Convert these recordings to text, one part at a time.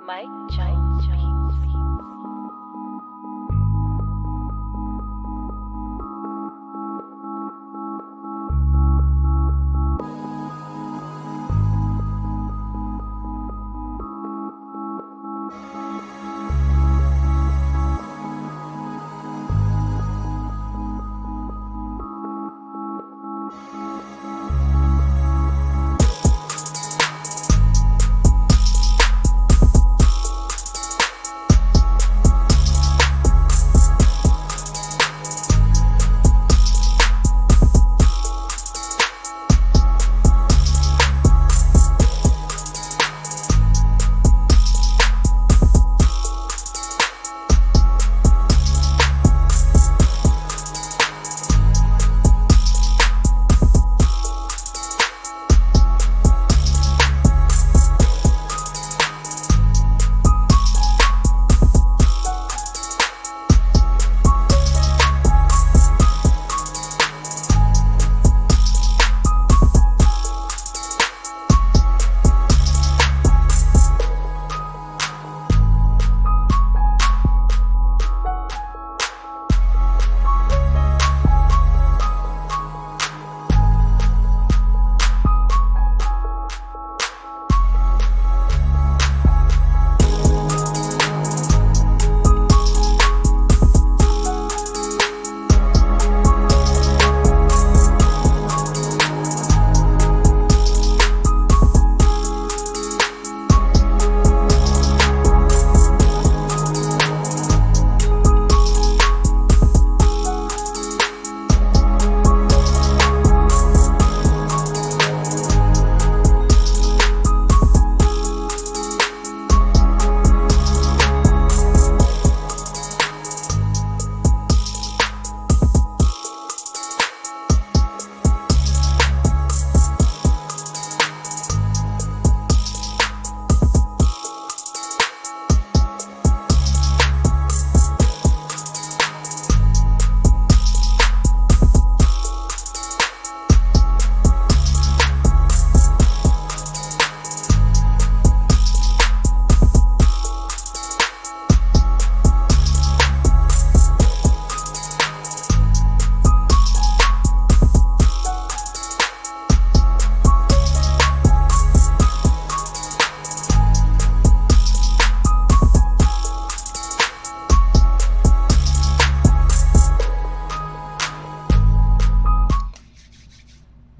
Mike Jones.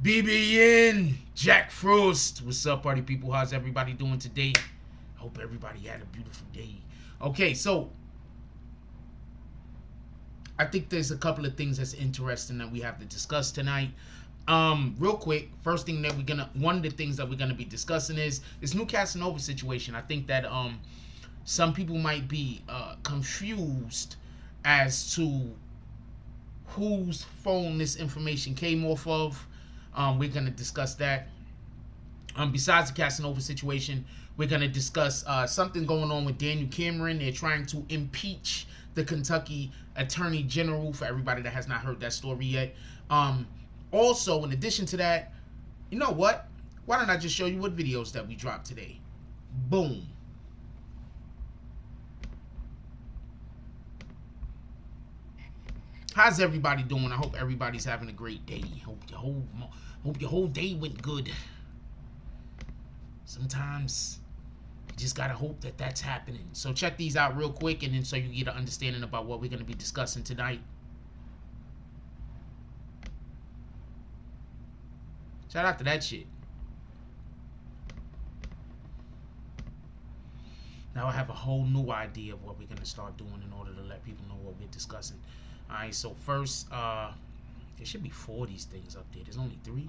BBN, Jack Frost. What's up, party people? How's everybody doing today? I hope everybody had a beautiful day. Okay, so I think there's a couple of things that's interesting that we have to discuss tonight. Real quick, first thing that one of the things that we're gonna be discussing is this new Casanova situation. I think that some people might be confused as to whose phone this information came off of. We're going to discuss that. Besides the Casanova situation, we're going to discuss something going on with Daniel Cameron. They're trying to impeach the Kentucky Attorney General, for everybody that has not heard that story yet. Also, in addition to that, you know what? Why don't I just show you what videos that we dropped today? Boom. How's everybody doing? I hope everybody's having a great day. Hope your whole day went good. Sometimes you just gotta hope that that's happening. So check these out real quick, and then so you get an understanding about what we're gonna be discussing tonight. Shout out to that shit. Now I have a whole new idea of what we're gonna start doing in order to let people know what we're discussing. Alright, so first, there should be 4 of these things up there. There's only 3.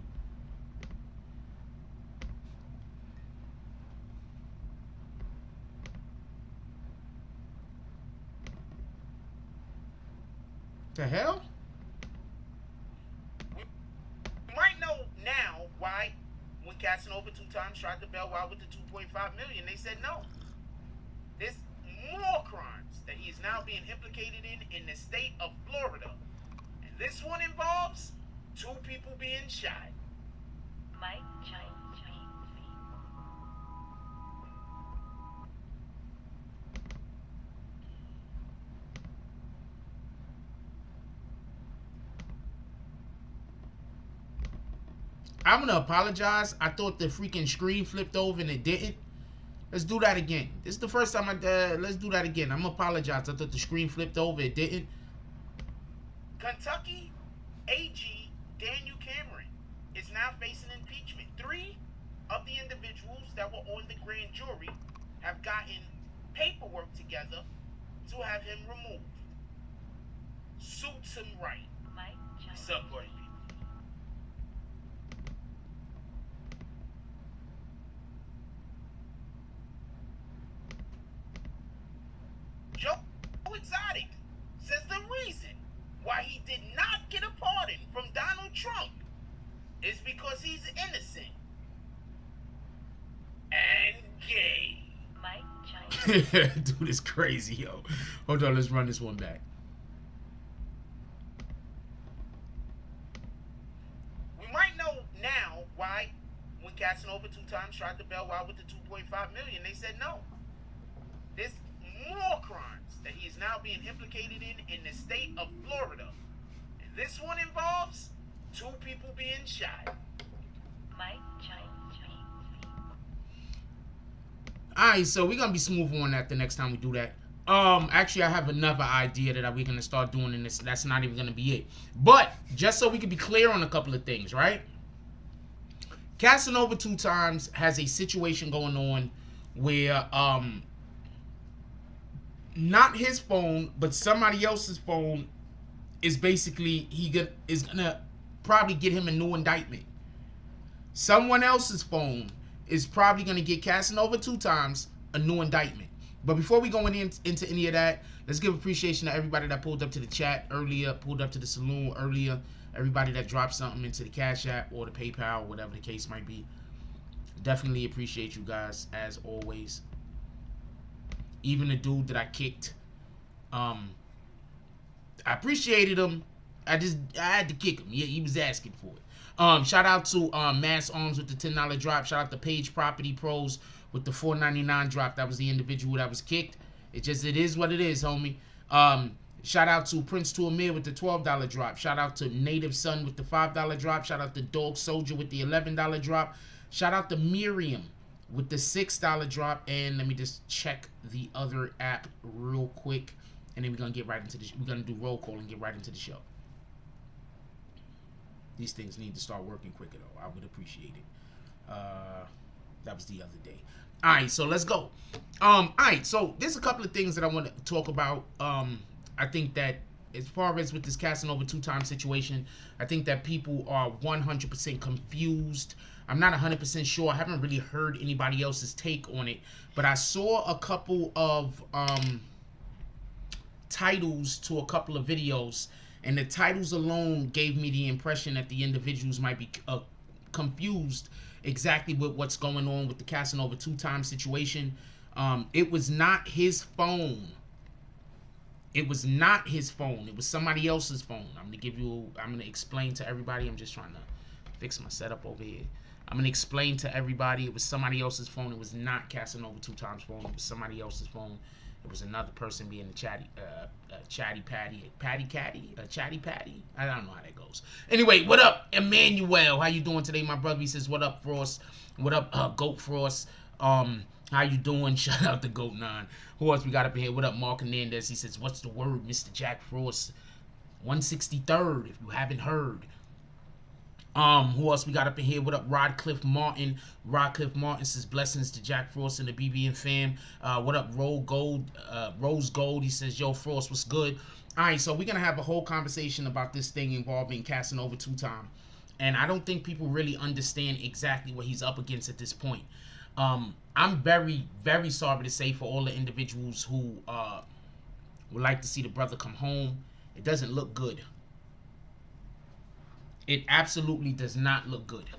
The hell? We might know now why, when Casanova 2 times tried to bail out with the $2.5 million, they said no. There's more crimes that he is now being implicated in the state of Florida. And this one involves 2 people being shot. Mike Jones. I'm gonna apologize. I thought the freaking screen flipped over and it didn't. Let's do that again. This is the first time let's do that again. I'm gonna apologize. I thought the screen flipped over. It didn't. Kentucky AG Daniel Cameron is now facing impeachment. 3 of the individuals that were on the grand jury have gotten paperwork together to have him removed. Suits him right. What's up, buddy? Joe Exotic says the reason why he did not get a pardon from Donald Trump is because he's innocent and gay. Dude, it's crazy, yo. Hold on, let's run this one back. We might know now why, when Casanova 2 times tried to bail out with the $2.5 million, they said no. There's more crimes that he is now being implicated in the state of Florida. And this one involves 2 people being shot. Alright, so we're gonna be smooth on that the next time we do that. Actually, I have another idea that we're gonna start doing in this. That's not even gonna be it. But just so we can be clear on a couple of things, right? Casanova 2 times has a situation going on where not his phone, but somebody else's phone is basically is gonna probably get him a new indictment. Someone else's phone is probably gonna get Casanova 2 times a new indictment. But before we go into any of that, let's give appreciation to everybody that pulled up to the chat earlier, pulled up to the saloon earlier, everybody that dropped something into the Cash App or the PayPal, whatever the case might be. Definitely appreciate you guys as always. Even the dude that I kicked, I appreciated him. I had to kick him. Yeah, he was asking for it. Shout out to Mass Arms with the $10 drop. Shout out to Page Property Pros with the $4.99 drop. That was the individual that was kicked. It is what it is, homie. Shout out to Prince to Amir with the $12 drop. Shout out to Native Son with the $5 drop. Shout out to Dog Soldier with the $11 drop. Shout out to Miriam with the $6 drop. And let me just check the other app real quick, and then we're gonna get right into we're gonna do roll call and get right into the show. These things need to start working quicker though. I would appreciate it. That was the other day. All right, so let's go. All right, so there's a couple of things that I want to talk about. I think that as far as with this Casanova 2 times situation, I think that people are 100% confused. I'm not 100% sure. I haven't really heard anybody else's take on it, but I saw a couple of titles to a couple of videos, and the titles alone gave me the impression that the individuals might be confused exactly with what's going on with the Casanova 2 times situation. It was not his phone. It was not his phone. It was somebody else's phone. I'm gonna explain to everybody. I'm just trying to fix my setup over here. I'm gonna explain to everybody. It was somebody else's phone. It was not Casanova 2 times phone. It was somebody else's phone. It was another person being a chatty patty. I don't know how that goes. Anyway, what up, Emmanuel? How you doing today, my brother? He says, what up, Frost? What up, Goat Frost? How you doing? Shout out to Goat 9. Who else we got up in here? What up, Mark Hernandez? He says, what's the word, Mr. Jack Frost? 163rd, if you haven't heard. Who else we got up in here? What up, Rodcliffe Martin? Rodcliffe Martin says blessings to Jack Frost and the BBN fam. What up, Rose Gold? He says, yo, Frost, what's good? All right, so we're gonna have a whole conversation about this thing involving Casanova 2 times, and I don't think people really understand exactly what he's up against at this point. I'm very, very sorry to say for all the individuals who would like to see the brother come home. It doesn't look good. It absolutely does not look good.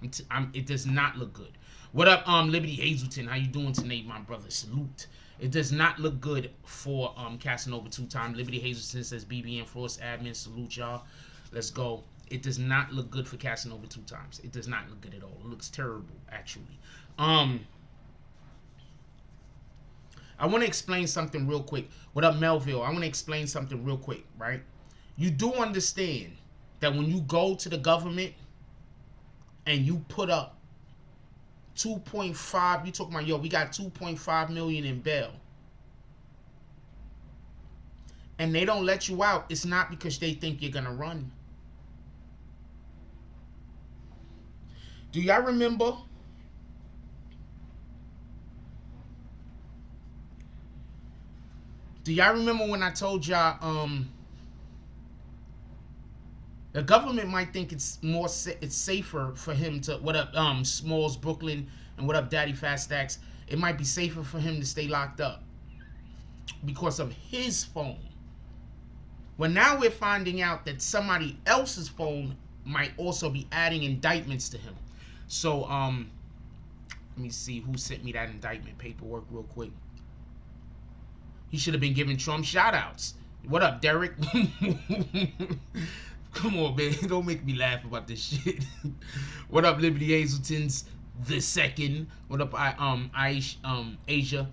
It does not look good. What up, Liberty Hazelton? How you doing tonight, my brother? Salute. It does not look good for Casanova 2 times. Liberty Hazelton says BBN Frost admin. Salute y'all. Let's go. It does not look good for Casanova 2 times. It does not look good at all. It looks terrible, actually. I want to explain something real quick. What up, Melville? I want to explain something real quick, right? You do understand that when you go to the government and you put up 2.5, you talking about, yo, we got 2.5 million in bail, and they don't let you out, it's not because they think you're gonna run. Do y'all remember when I told y'all the government might think it's it's safer for him to, what up Smalls Brooklyn, and what up Daddy Fast Stacks, it might be safer for him to stay locked up because of his phone. Well, now we're finding out that somebody else's phone might also be adding indictments to him. So let me see who sent me that indictment paperwork real quick. He should have been giving Trump shoutouts. What up, Derek? Come on, man. Don't make me laugh about this shit. What up, Liberty Hazeltons the second? What up, Asia?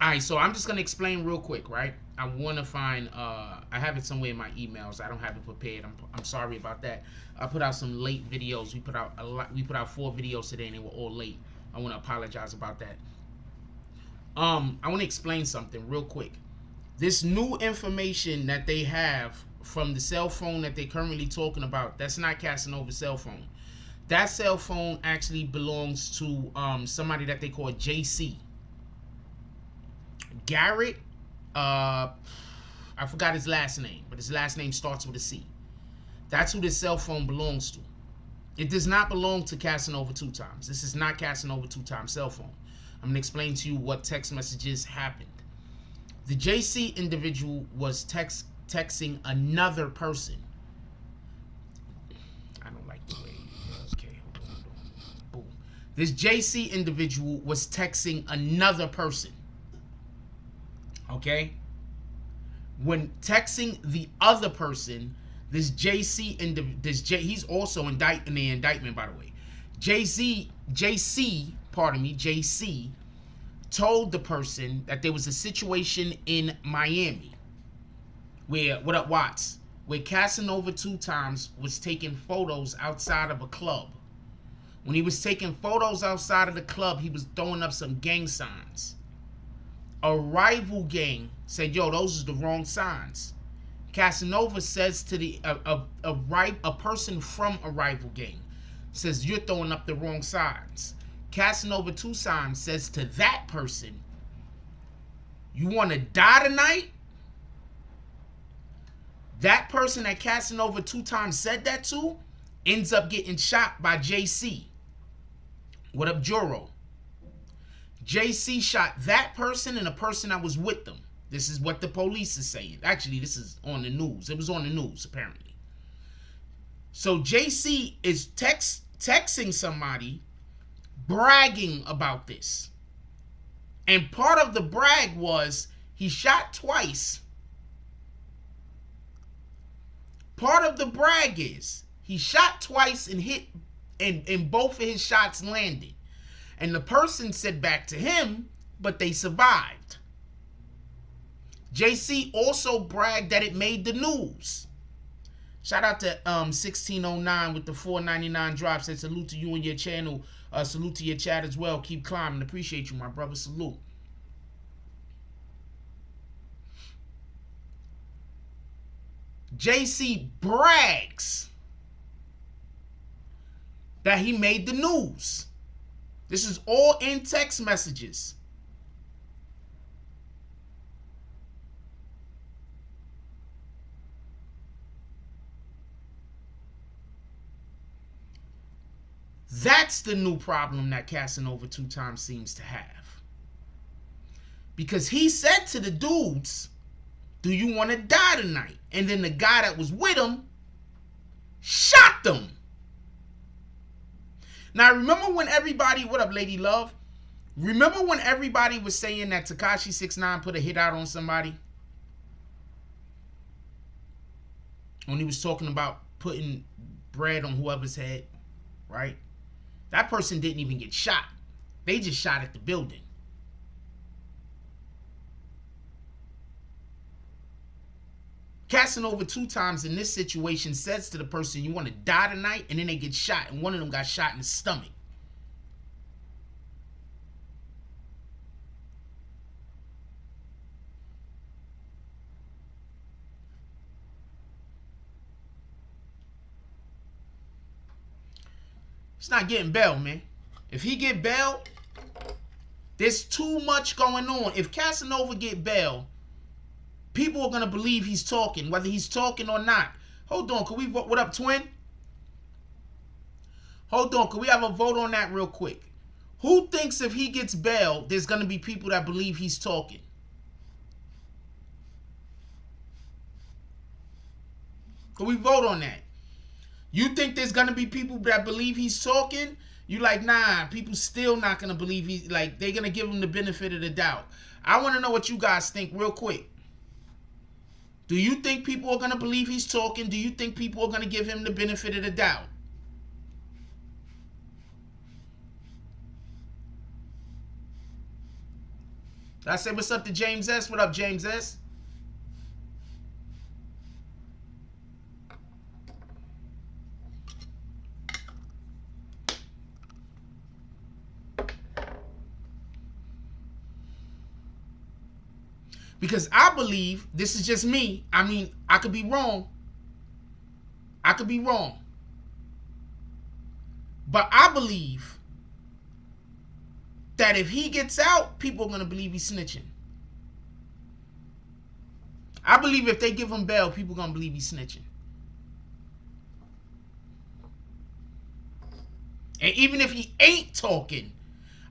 Alright, so I'm just gonna explain real quick, right? I wanna find I have it somewhere in my emails. I don't have it prepared. I'm sorry about that. I put out some late videos. We put out 4 videos today and they were all late. I wanna apologize about that. I wanna explain something real quick. This new information that they have from the cell phone that they're currently talking about, that's not Casanova's cell phone. That cell phone actually belongs to somebody that they call JC. Garrett, I forgot his last name, but his last name starts with a C. That's who this cell phone belongs to. It does not belong to Casanova 2 times. This is not Casanova 2 times cell phone. I'm going to explain to you what text messages happened. The JC individual was texting another person. I don't like the way. Okay, hold on. Boom. This JC individual was texting another person. Okay? When texting the other person, this JC he's also in the indictment, by the way. JC told the person that there was a situation in Miami where, what up, Watts, where Casanova 2 times was taking photos outside of a club. When he was taking photos outside of the club, he was throwing up some gang signs. A rival gang said, yo, those are the wrong signs. Casanova says to a person from a rival gang, says, you're throwing up the wrong signs. Casanova 2 times says to that person, you want to die tonight? That person that Casanova 2 times said that to ends up getting shot by JC. What up, Joro? JC shot that person and a person that was with them. This is what the police is saying. Actually, this is on the news. It was on the news, apparently. So JC is texting somebody, bragging about this. And part of the brag was he shot twice. Part of the brag is he shot twice and hit, and both of his shots landed. And the person said back to him, but they survived. JC also bragged that it made the news. Shout out to 1609 with the $4.99 drop. Said salute to you and your channel. Salute to your chat as well. Keep climbing. Appreciate you, my brother. Salute. JC brags that he made the news. This is all in text messages. That's the new problem that Casanova 2 times seems to have. Because he said to the dudes, do you want to die tonight? And then the guy that was with him shot them. Now, remember when everybody, what up, Lady Love? Remember when everybody was saying that Tekashi 6ix9ine put a hit out on somebody? When he was talking about putting bread on whoever's head, right? That person didn't even get shot. They just shot at the building. Casanova 2 times in this situation says to the person, you want to die tonight? And then they get shot, and one of them got shot in the stomach. He's not getting bail, man. If he get bail, there's too much going on. If Casanova get bail, people are going to believe he's talking, whether he's talking or not. Hold on. Can we vote? What up, twin? Hold on. Can we have a vote on that real quick? Who thinks if he gets bail, there's going to be people that believe he's talking? Can we vote on that? You think there's going to be people that believe he's talking? You like, nah, people still not going to believe he's, like, they're going to give him the benefit of the doubt. I want to know what you guys think real quick. Do you think people are going to believe he's talking? Do you think people are going to give him the benefit of the doubt? I say what's up to James S. What up, James S.? Because I believe, this is just me, I mean, I could be wrong. I could be wrong. But I believe that if he gets out, people are going to believe he's snitching. I believe if they give him bail, people are going to believe he's snitching. And even if he ain't talking,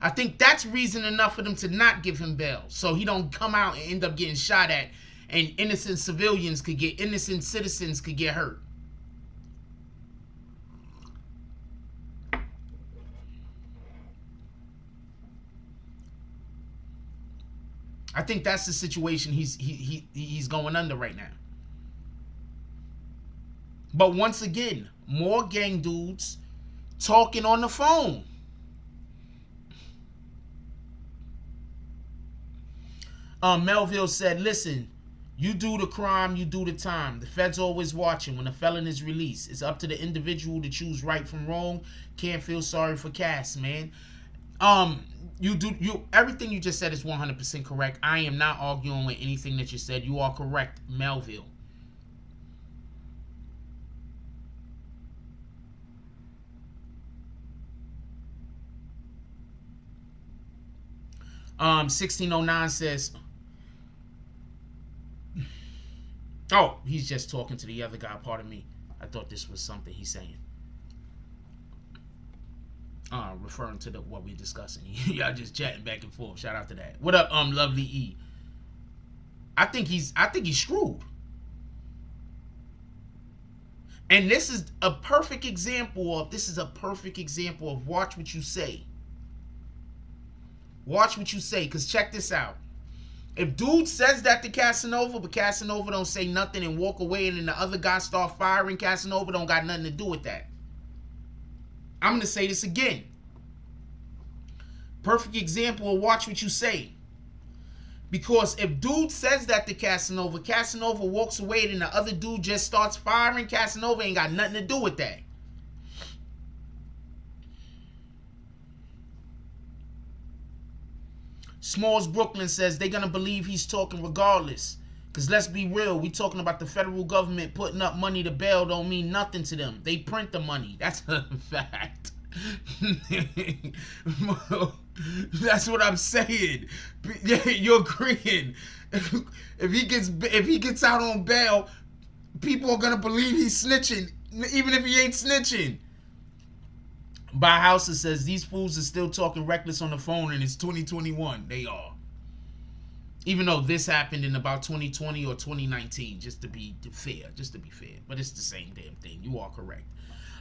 I think that's reason enough for them to not give him bail, so he don't come out and end up getting shot at, and innocent civilians could get, innocent citizens could get hurt. I think that's the situation he's going under right now. But once again, more gang dudes talking on the phone. Melville said, listen, you do the crime, you do the time. The Fed's always watching when a felon is released. It's up to the individual to choose right from wrong. Can't feel sorry for Cass, man. Everything you just said is 100% correct. I am not arguing with anything that you said. You are correct, Melville. Um, 1609 says, oh, he's just talking to the other guy. Pardon me. I thought this was something he's saying. Referring to what we're discussing. Y'all just chatting back and forth. Shout out to that. What up, Lovely E? I think he's screwed. And this is a perfect example of watch what you say. Watch what you say, because check this out. If dude says that to Casanova, but Casanova don't say nothing and walk away, and then the other guy start firing, Casanova don't got nothing to do with that. I'm going to say this again. Perfect example of watch what you say. Because if dude says that to Casanova, Casanova walks away, and then the other dude just starts firing, Casanova ain't got nothing to do with that. Smalls Brooklyn says they're going to believe he's talking regardless. Because let's be real, we talking about the federal government putting up money to bail don't mean nothing to them. They print the money. That's a fact. That's what I'm saying. You're agreeing. If he gets out on bail, people are going to believe he's snitching, even if he ain't snitching. By Houser says these fools are still talking reckless on the phone and it's 2021. They are. Even though this happened in about 2020 or 2019, just to be fair. But it's the same damn thing. You are correct.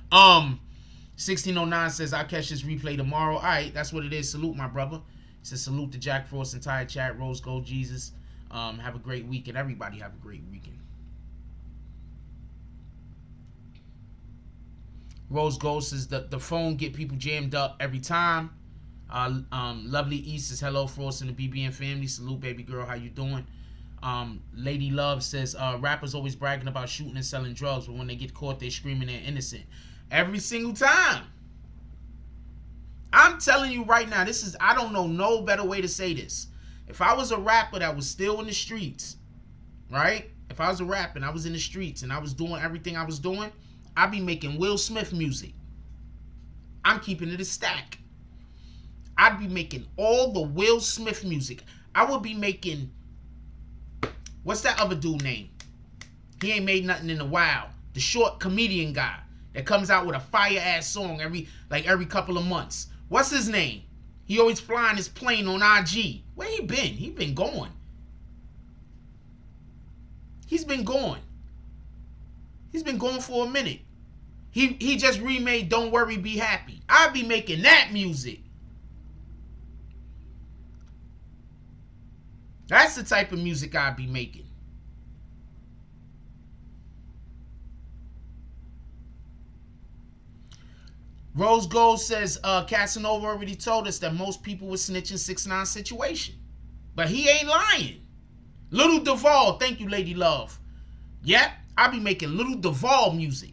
1609 says I'll catch this replay tomorrow. Alright, that's what it is. Salute my brother. He says salute to Jack Frost, entire chat, Rose Gold Jesus. Have a great weekend. Everybody have a great weekend. Rose Gold says the phone get people jammed up every time. Lovely East says hello, Frost and the BBN family. Salute, baby girl. How you doing? Lady Love says, rappers always bragging about shooting and selling drugs, but when they get caught, they screaming they're innocent. Every single time. I'm telling you right now, I don't know no better way to say this. If I was a rapper that was still in the streets, right? If I was a rapper and I was in the streets and I was doing everything I was doing, I'd be making Will Smith music. I'm keeping it a stack. I'd be making all the Will Smith music. I would be making, what's that other dude name? He ain't made nothing in a while. The short comedian guy that comes out with a fire ass song every couple of months. What's his name? He always flying his plane on IG. Where he been? He been gone. He's been gone. He's been gone for a minute. He just remade Don't Worry, Be Happy. I'd be making that music. That's the type of music I'd be making. Rose Gold says, Casanova already told us that most people would snitch in 6ix9ine situation. But he ain't lying. Little Duval, thank you, Lady Love. Yep, I be making Little Duval music.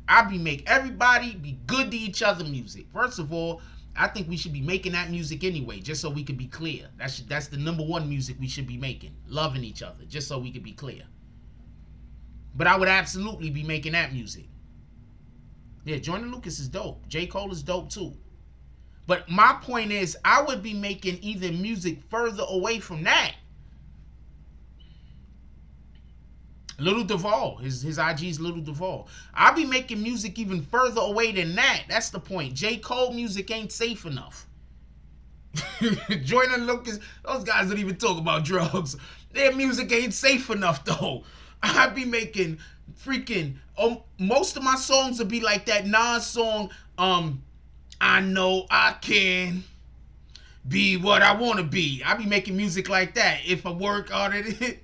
I be make everybody be good to each other music. First of all, I think we should be making that music anyway, just so we could be clear. That's the number one music we should be making. Loving each other, just so we could be clear. But I would absolutely be making that music. Yeah, Jordan Lucas is dope. J. Cole is dope too. But my point is, I would be making either music further away from that. Little Duval, his IG's Little Duval. I'll be making music even further away than that. That's the point. J. Cole music ain't safe enough. Jordan Lucas, those guys don't even talk about drugs. Their music ain't safe enough though. I'd be making freaking, most of my songs would be like that Nas song, I know I can be what I want to be. I'll be making music like that. If I work on it,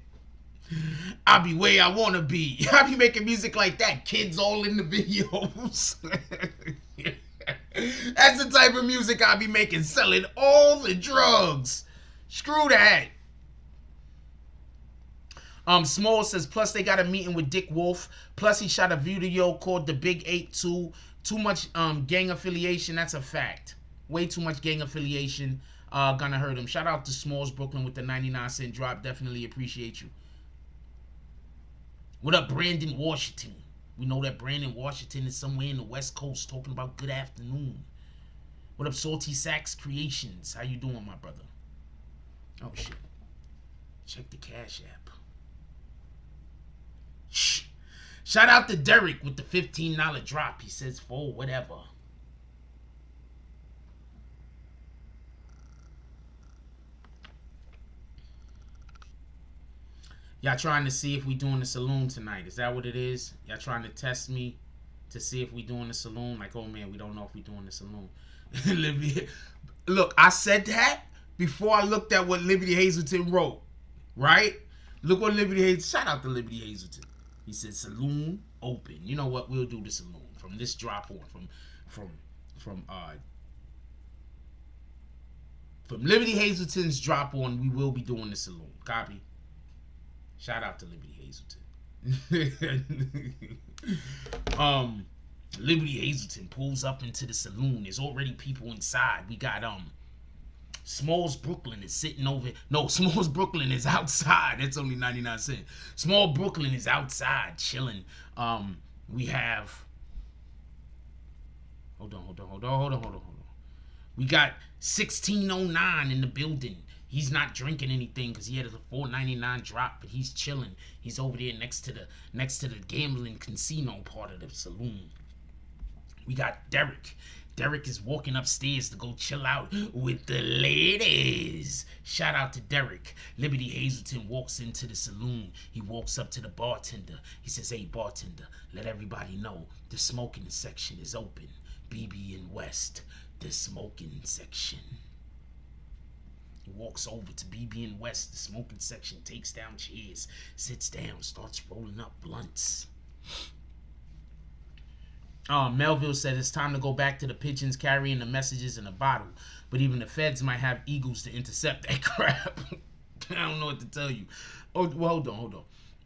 I'll be where I want to be. I'll be making music like that. Kids all in the videos. That's the type of music I'll be making, selling all the drugs. Screw that. Small says, plus they got a meeting with Dick Wolf. Plus he shot a video called The Big 8-2. Too much gang affiliation. That's a fact. Way too much gang affiliation. Gonna hurt him. Shout out to Smalls Brooklyn with the 99-cent drop. Definitely appreciate you. What up, Brandon Washington? We know that Brandon Washington is somewhere in the West Coast talking about good afternoon. What up, Salty Sax Creations? How you doing, my brother? Oh, shit. Check the Cash App. Shh. Shout out to Derek with the $15 drop. He says, for whatever. Y'all trying to see if we doing the saloon tonight. Is that what it is? Y'all trying to test me to see if we doing the saloon? Like, oh man, we don't know if we doing the saloon. Look, I said that before I looked at what Liberty Hazelton wrote. Right? Look what Liberty Hazelton. Shout out to Liberty Hazelton. He said saloon open. You know what? We'll do the saloon from this drop on. From Liberty Hazelton's drop on, we will be doing the saloon. Copy. Shout out to Liberty Hazelton. Liberty Hazelton pulls up into the saloon. There's already people inside. We got Smalls Brooklyn is sitting over. No, Smalls Brooklyn is outside. That's only 99 cents. Small Brooklyn is outside chilling. We have. Hold on. We got 1609 in the building. He's not drinking anything because he had a $4.99 drop, but he's chilling. He's over there next to the gambling casino part of the saloon. We got Derek. Derek is walking upstairs to go chill out with the ladies. Shout out to Derek. Liberty Hazelton walks into the saloon. He walks up to the bartender. He says, hey, bartender, let everybody know the smoking section is open. BB and West, the smoking section. He walks over to BB and West, the smoking section, takes down chairs, sits down, starts rolling up blunts. Melville said it's time to go back to the pigeons carrying the messages in a bottle. But even the feds might have eagles to intercept that crap. I don't know what to tell you. Oh, well, hold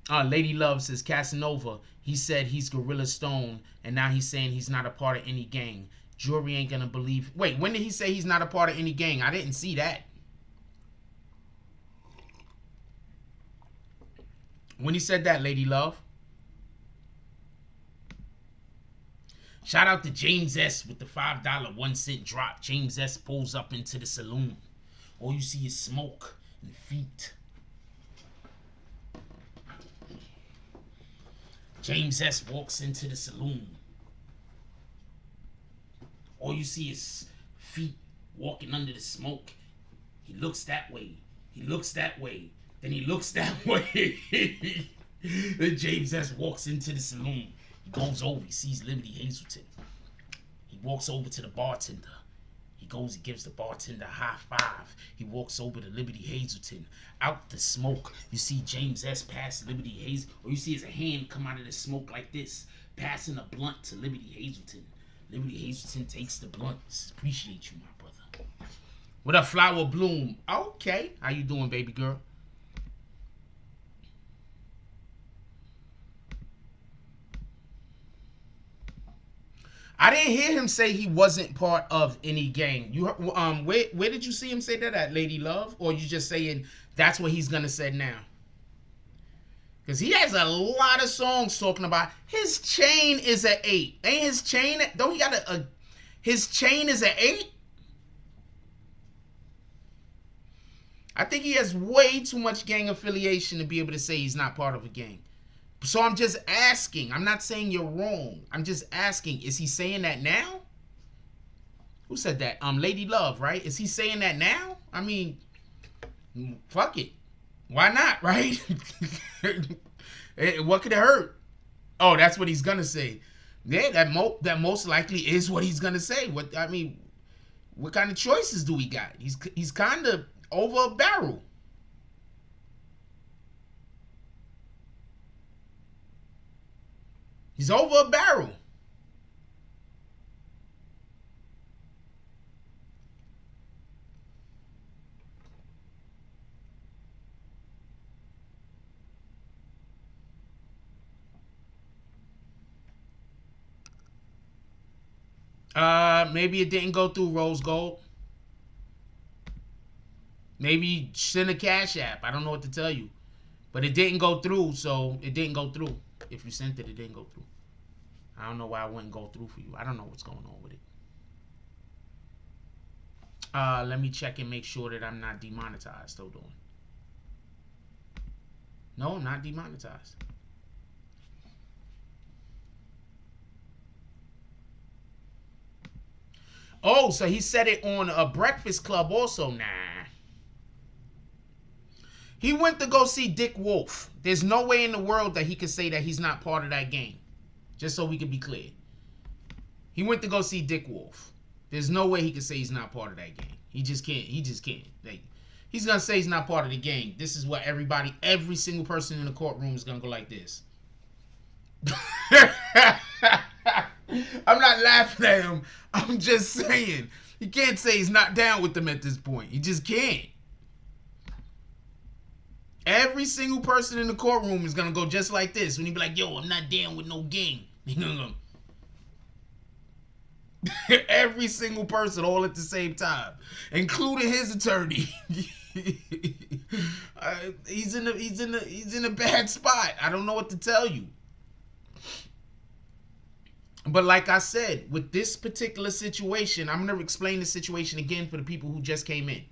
on. Lady Love says Casanova. He said he's Gorilla Stone, and now he's saying he's not a part of any gang. Jury ain't gonna believe. Wait, when did he say he's not a part of any gang? I didn't see that. When he said that, Lady Love. Shout out to James S with the $5 1 cent drop. James S pulls up into the saloon. All you see is smoke and feet. James S walks into the saloon. All you see is feet walking under the smoke. He looks that way. He looks that way. Then he looks that way. Then James S walks into the saloon. He goes over. He sees Liberty Hazelton. He walks over to the bartender. He goes and gives the bartender a high five. He walks over to Liberty Hazelton. Out the smoke, you see James S pass Liberty Hazelton, or you see his hand come out of the smoke like this, passing a blunt to Liberty Hazelton. Liberty Hazelton takes the blunt. Appreciate you, my brother. What up, Flower Bloom? Okay. How you doing, baby girl? I didn't hear him say he wasn't part of any gang. You where did you see him say that at, Lady Love? Or you just saying that's what he's gonna say now? Because he has a lot of songs talking about his chain is an 8. Ain't his chain? Don't he got his chain is an 8? I think he has way too much gang affiliation to be able to say he's not part of a gang. So I'm just asking. I'm not saying you're wrong. I'm just asking. Is he saying that now? Who said that? Lady Love, right? Is he saying that now? I mean, fuck it. Why not, right? What could it hurt? Oh, that's what he's gonna say. Yeah, that most likely is what he's gonna say. What kind of choices do we got? He's kind of over a barrel. He's over a barrel. Maybe it didn't go through, Rose Gold. Maybe send a Cash App. I don't know what to tell you. But it didn't go through, so it didn't go through. If you sent it, it didn't go through. I don't know why it wouldn't go through for you. I don't know what's going on with it. Let me check and make sure that I'm not demonetized. Hold on. No, I'm not demonetized. Oh, so he said it on a Breakfast Club also. Nah. He went to go see Dick Wolf. There's no way in the world that he could say that he's not part of that gang. Just so we can be clear. He went to go see Dick Wolf. There's no way he could say he's not part of that gang. He just can't. He just can't. Like, he's going to say he's not part of the gang. This is what every single person in the courtroom is going to go like this. I'm not laughing at him. I'm just saying. He can't say he's not down with them at this point. He just can't. Every single person in the courtroom is going to go just like this. When he be like, yo, I'm not down with no gang. Every single person all at the same time. Including his attorney. He's in a bad spot. I don't know what to tell you. But like I said, with this particular situation, I'm going to explain the situation again for the people who just came in.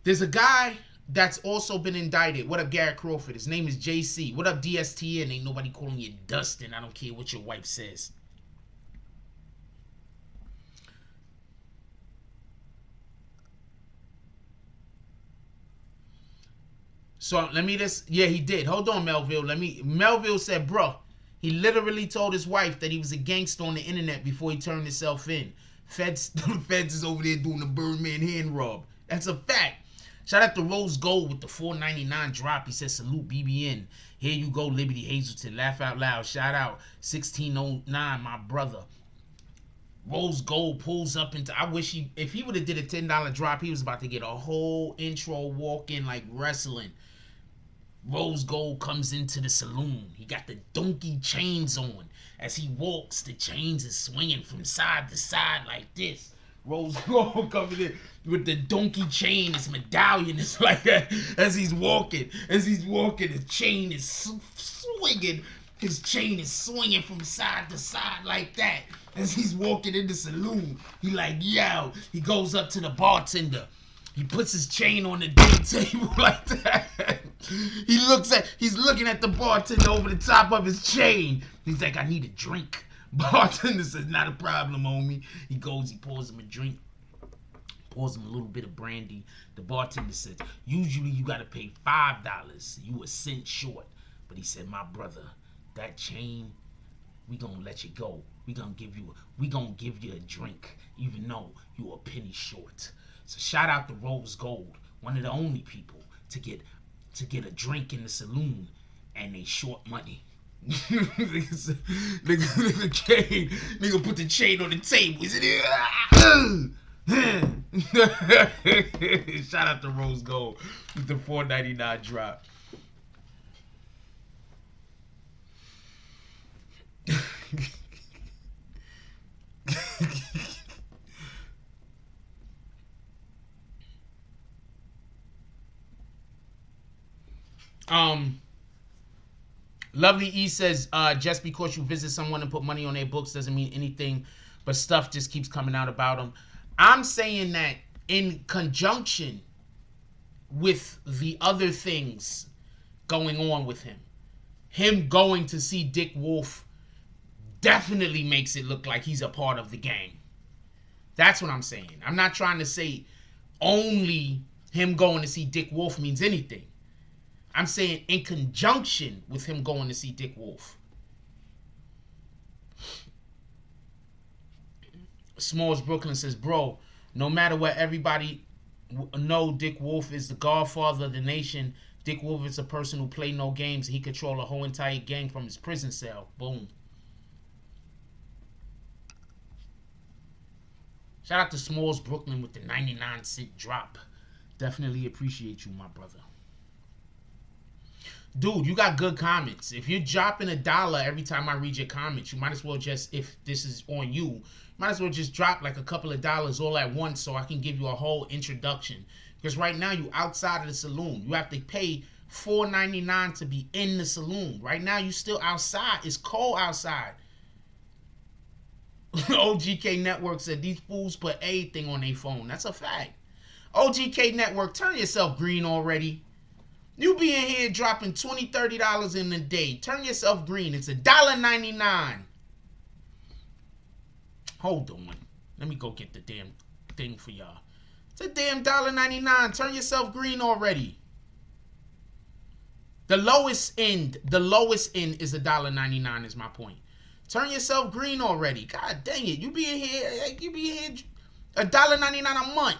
There's a guy that's also been indicted. What up, Garrett Crawford? His name is JC. What up, DSTN? Ain't nobody calling you Dustin. I don't care what your wife says. So let me just, yeah, he did. Hold on, Melville. Melville said, bro, he literally told his wife that he was a gangster on the internet before he turned himself in. Feds is over there doing the Birdman hand rub. That's a fact. Shout out to Rose Gold with the $4.99 drop. He says, salute BBN. Here you go, Liberty Hazelton. Laugh out loud. Shout out 1609, my brother. Rose Gold pulls up into, I wish if he would have did a $10 drop, he was about to get a whole intro walk in like wrestling. Rose Gold comes into the saloon. He got the donkey chains on. As he walks, the chains is swinging from side to side like this. Rose Gold coming in with the donkey chain, his medallion is like that. As he's walking, his chain is swinging. His chain is swinging from side to side like that. As he's walking in the saloon, he like, yo. He goes up to the bartender. He puts his chain on the day table like that. He's looking at the bartender over the top of his chain. He's like, I need a drink. Bartender says, not a problem, homie. He goes, he pours him a drink. Pours him a little bit of brandy. The bartender says, usually you gotta pay $5. You a cent short. But he said, my brother, that chain, we gonna let you go. We gonna give you a drink, even though you a penny short. So shout out to Rose Gold, one of the only people to get a drink in the saloon, and they short money. nigga put the chain on the table. He said, shout out to Rose Gold with the $4.99 drop. Lovely E says, just because you visit someone and put money on their books doesn't mean anything, but stuff just keeps coming out about them. I'm saying that in conjunction with the other things going on with him going to see Dick Wolf definitely makes it look like he's a part of the gang. That's what I'm saying. I'm not trying to say only him going to see Dick Wolf means anything. I'm saying in conjunction with him going to see Dick Wolf. Smalls Brooklyn says, bro, no matter what everybody know, Dick Wolf is the godfather of the nation. Dick Wolf is a person who play no games. He control a whole entire gang from his prison cell. Boom. Shout out to Smalls Brooklyn with the 99-cent drop. Definitely appreciate you, my brother. Dude, you got good comments. If you're dropping $1 every time I read your comments, you might as well just, if this is on you, might as well just drop like a couple of dollars all at once so I can give you a whole introduction. Because right now you outside of the saloon. You have to pay $4.99 to be in the saloon. Right now you still outside. It's cold outside. OGK Network said these fools put everything on their phone. That's a fact. OGK Network, turn yourself green already. You be in here dropping $20, $30 in a day. Turn yourself green. It's $1.99. Hold on. Let me go get the damn thing for y'all. It's a damn $1.99. Turn yourself green already. The lowest end is $1.99 is my point. Turn yourself green already. God dang it. You be in here $1.99 a month.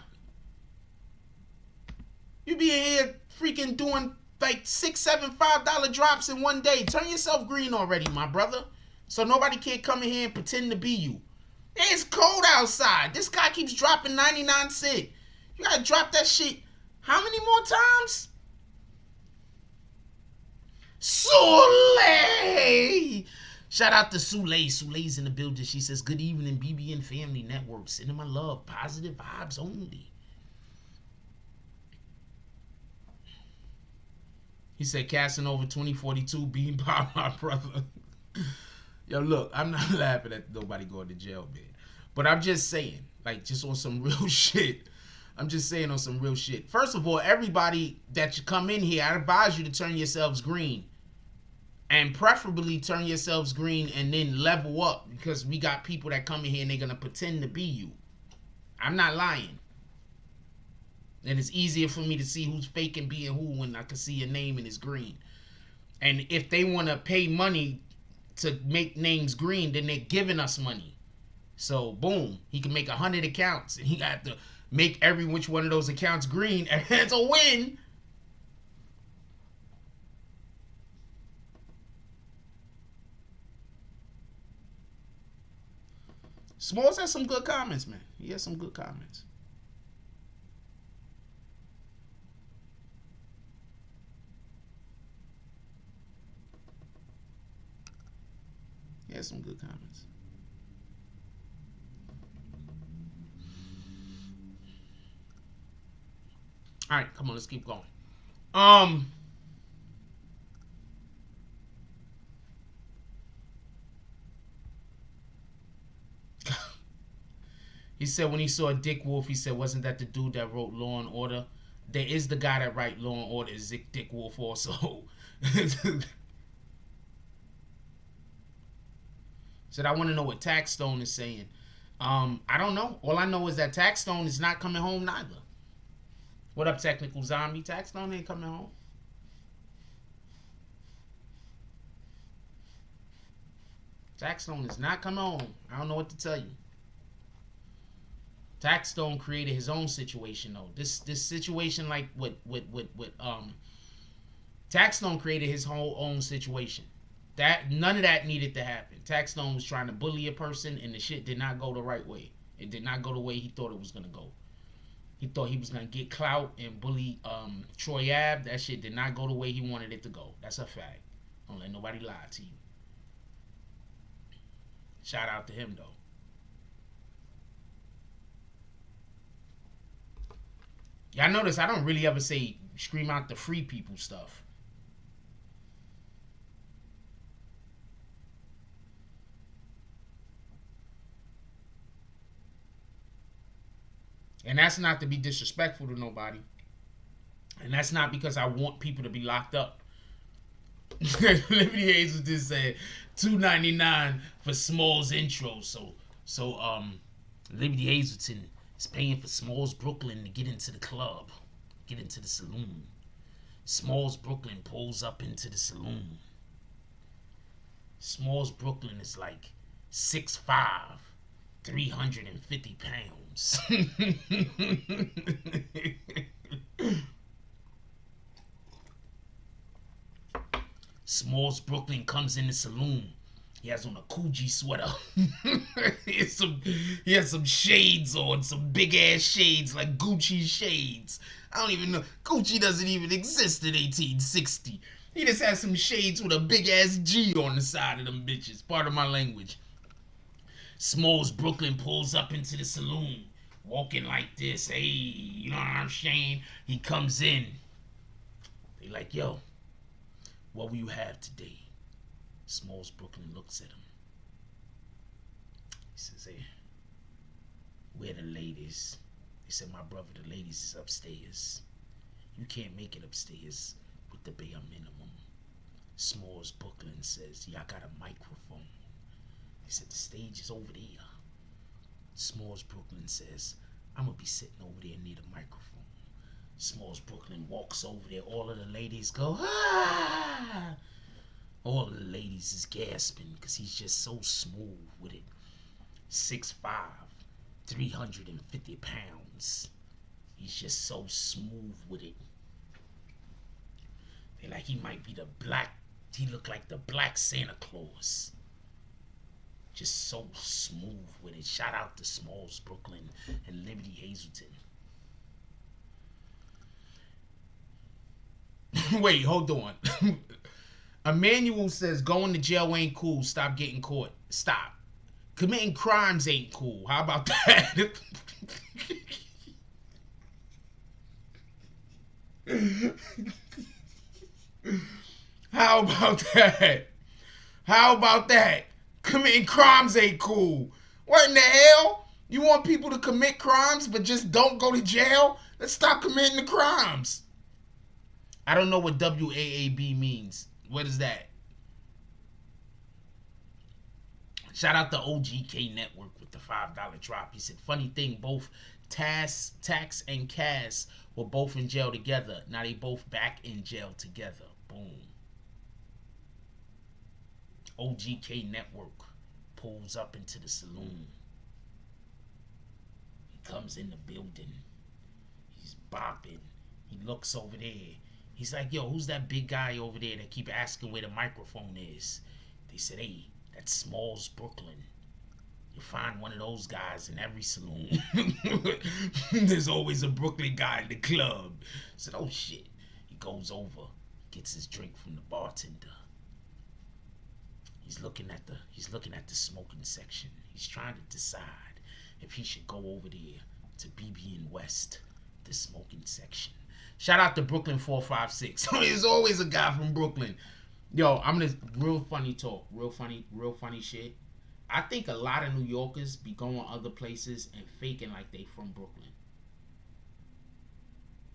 You be in here freaking doing like $6, $7, $5 drops in one day. Turn yourself green already, my brother. So nobody can't come in here and pretend to be you. It's cold outside. This guy keeps dropping 99 cents. You gotta drop that shit how many more times? Soleil! Shout out to Soleil. Soleil's in the building. She says, good evening, BBN Family Network. Sending my love. Positive vibes only. He said, Casanova 2042 being by my brother. Yo, look, I'm not laughing at nobody going to jail, man. But I'm just saying, like, just on some real shit. I'm just saying on some real shit. First of all, everybody that you come in here, I advise you to turn yourselves green. And preferably turn yourselves green and then level up. Because we got people that come in here and they're going to pretend to be you. I'm not lying. And it's easier for me to see who's fake and being who when I can see your name and it's green. And if they want to pay money to make names green, then they're giving us money. So, boom. He can make 100 accounts. And he got to make every which one of those accounts green. And it's a win. Smalls has some good comments, man. He has some good comments. had some good comments. All right, come on, let's keep going. He said when he saw Dick Wolf, he said, wasn't that the dude that wrote Law and Order? There is the guy that wrote Law and Order, is Dick Wolf also. Said, I want to know what Taxstone is saying. I don't know. All I know is that Taxstone is not coming home neither. What up, Technical Zombie? Taxstone ain't coming home. Taxstone is not coming home. I don't know what to tell you. Taxstone created his own situation though. This situation, like with Taxstone created his whole own situation. That none of that needed to happen. Taxstone was trying to bully a person, and the shit did not go the right way. It did not go the way he thought it was gonna go. He thought he was gonna get clout and bully Troy Ave. That shit did not go the way he wanted it to go. That's a fact. Don't let nobody lie to you. Shout out to him though. Y'all notice I don't really ever say scream out the free people stuff. And that's not to be disrespectful to nobody. And that's not because I want people to be locked up. Liberty Hayes just said $2.99 for Smalls intro. So Liberty Hazelton is paying for Smalls Brooklyn to get into the club, get into the saloon. Smalls Brooklyn pulls up into the saloon. Smalls Brooklyn is like 6'5", 350 pounds. Smalls Brooklyn comes in the saloon. He has on a Coogee sweater. he has some shades on, some big ass shades, like Gucci shades. I don't even know. Gucci doesn't even exist in 1860. He just has some shades with a big ass G on the side of them bitches. Part of my language. Smalls Brooklyn pulls up into the saloon, walking like this. Hey, you know what I'm saying? He comes in. They like, yo, what will you have today? Smalls Brooklyn looks at him. He says, hey, where the ladies? He said, my brother, the ladies is upstairs. You can't make it upstairs with the bare minimum. Smalls Brooklyn says, yeah, I got a microphone. He said, the stage is over there. Smalls Brooklyn says, I'm going to be sitting over there near the microphone. Smalls Brooklyn walks over there. All of the ladies go, ah! All the ladies is gasping because he's just so smooth with it. 6'5", 350 pounds. He's just so smooth with it. They're like, he might be the black, he looked like the black Santa Claus. Just so smooth with it. Shout out to Smalls Brooklyn and Liberty Hazelton. Wait, hold on. Emmanuel says going to jail ain't cool. Stop getting caught. Stop. Committing crimes ain't cool. How about that? How about that? How about that? Committing crimes ain't cool. What in the hell? You want people to commit crimes but just don't go to jail? Let's stop committing the crimes. I don't know what WAAB means. What is that? Shout out to OGK Network with the $5 drop. He said, funny thing, both Tax and Cass were both in jail together. Now they both back in jail together. Boom. OGK Network pulls up into the saloon. He comes in the building. He's bopping. He looks over there. He's like, yo, who's that big guy over there that keep asking where the microphone is? They said, hey, that's Smalls Brooklyn. You find one of those guys in every saloon. There's always a Brooklyn guy in the club. I said, oh shit. He goes over, gets his drink from the bartender. He's looking at the smoking section. He's trying to decide if he should go over there to BBN West, the smoking section. Shout out to Brooklyn 456. There's always a guy from Brooklyn. Yo, I'm gonna real funny talk, real funny shit. I think a lot of New Yorkers be going other places and faking like they from Brooklyn.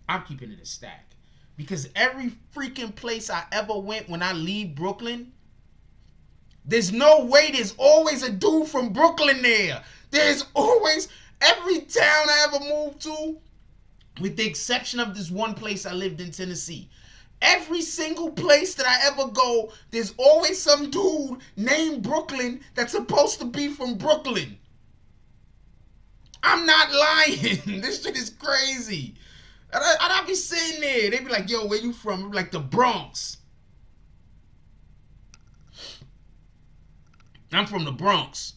I'm keeping it a stack. Because every freaking place I ever went when I leave Brooklyn, there's no way there's always a dude from Brooklyn there. There's always, every town I ever moved to, with the exception of this one place I lived in Tennessee, every single place that I ever go, there's always some dude named Brooklyn that's supposed to be from Brooklyn. I'm not lying. This shit is crazy. And I'd be sitting there. They'd be like, yo, where you from? I'm like, the Bronx. I'm from the Bronx.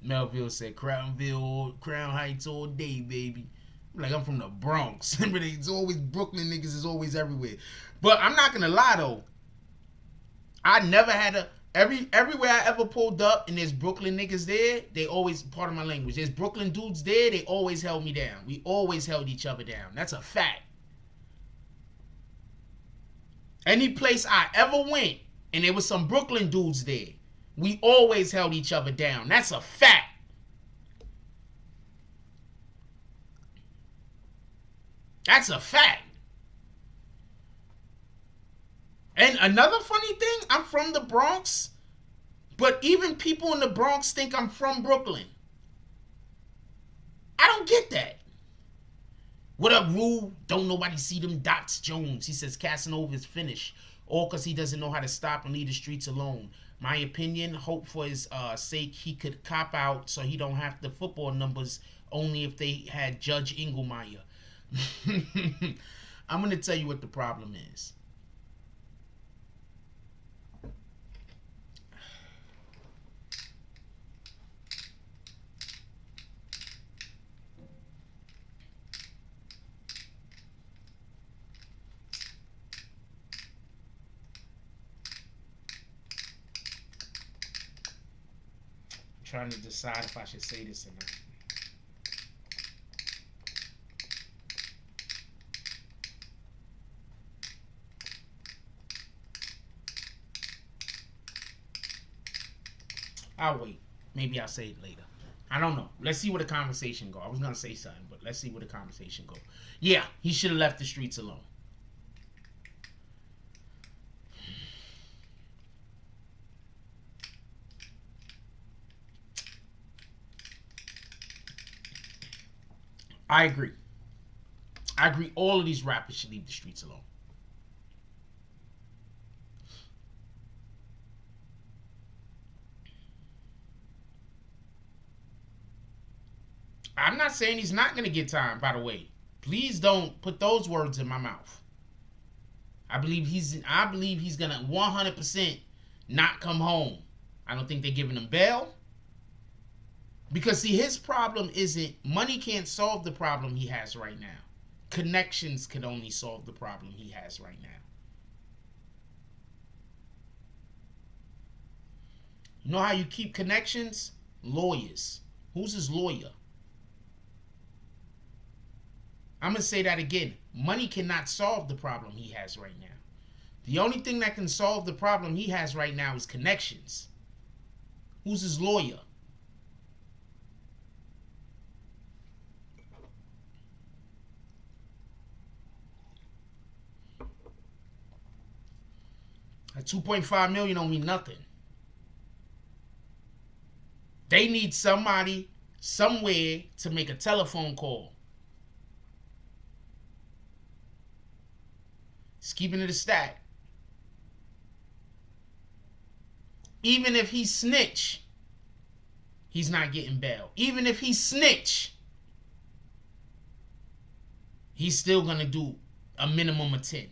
Melville said, Crown Heights all day, baby. Like, I'm from the Bronx. But it's always Brooklyn niggas is always everywhere. But I'm not gonna lie though. I never had everywhere I ever pulled up and there's Brooklyn niggas there, they always, part of my language, there's Brooklyn dudes there, they always held me down. We always held each other down. That's a fact. Any place I ever went and there was some Brooklyn dudes there, we always held each other down. That's a fact. That's a fact. And another funny thing, I'm from the Bronx, but even people in the Bronx think I'm from Brooklyn. I don't get that. What up, Rue? Don't nobody see them dots, Jones. He says Casanova is finished. All because he doesn't know how to stop and leave the streets alone. My opinion, hope for his sake he could cop out so he don't have the football numbers only if they had Judge Engelmeyer. I'm going to tell you what the problem is. Trying to decide if I should say this or not. I'll wait. Maybe I'll say it later. I don't know. Let's see where the conversation go. I was gonna say something, but let's see where the conversation go. Yeah, he should have left the streets alone. I agree. I agree all of these rappers should leave the streets alone. I'm not saying he's not going to get time, by the way. Please don't put those words in my mouth. I believe he's going to 100% not come home. I don't think they're giving him bail. Because, see, his problem isn't, money can't solve the problem he has right now. Connections can only solve the problem he has right now. You know how you keep connections? Lawyers. Who's his lawyer? I'm going to say that again. Money cannot solve the problem he has right now. The only thing that can solve the problem he has right now is connections. Who's his lawyer? At $2.5 million don't mean nothing. They need somebody somewhere to make a telephone call. It's keeping it a stack. Even if he snitch, he's not getting bail. Even if he snitch, he's still going to do a minimum of 10.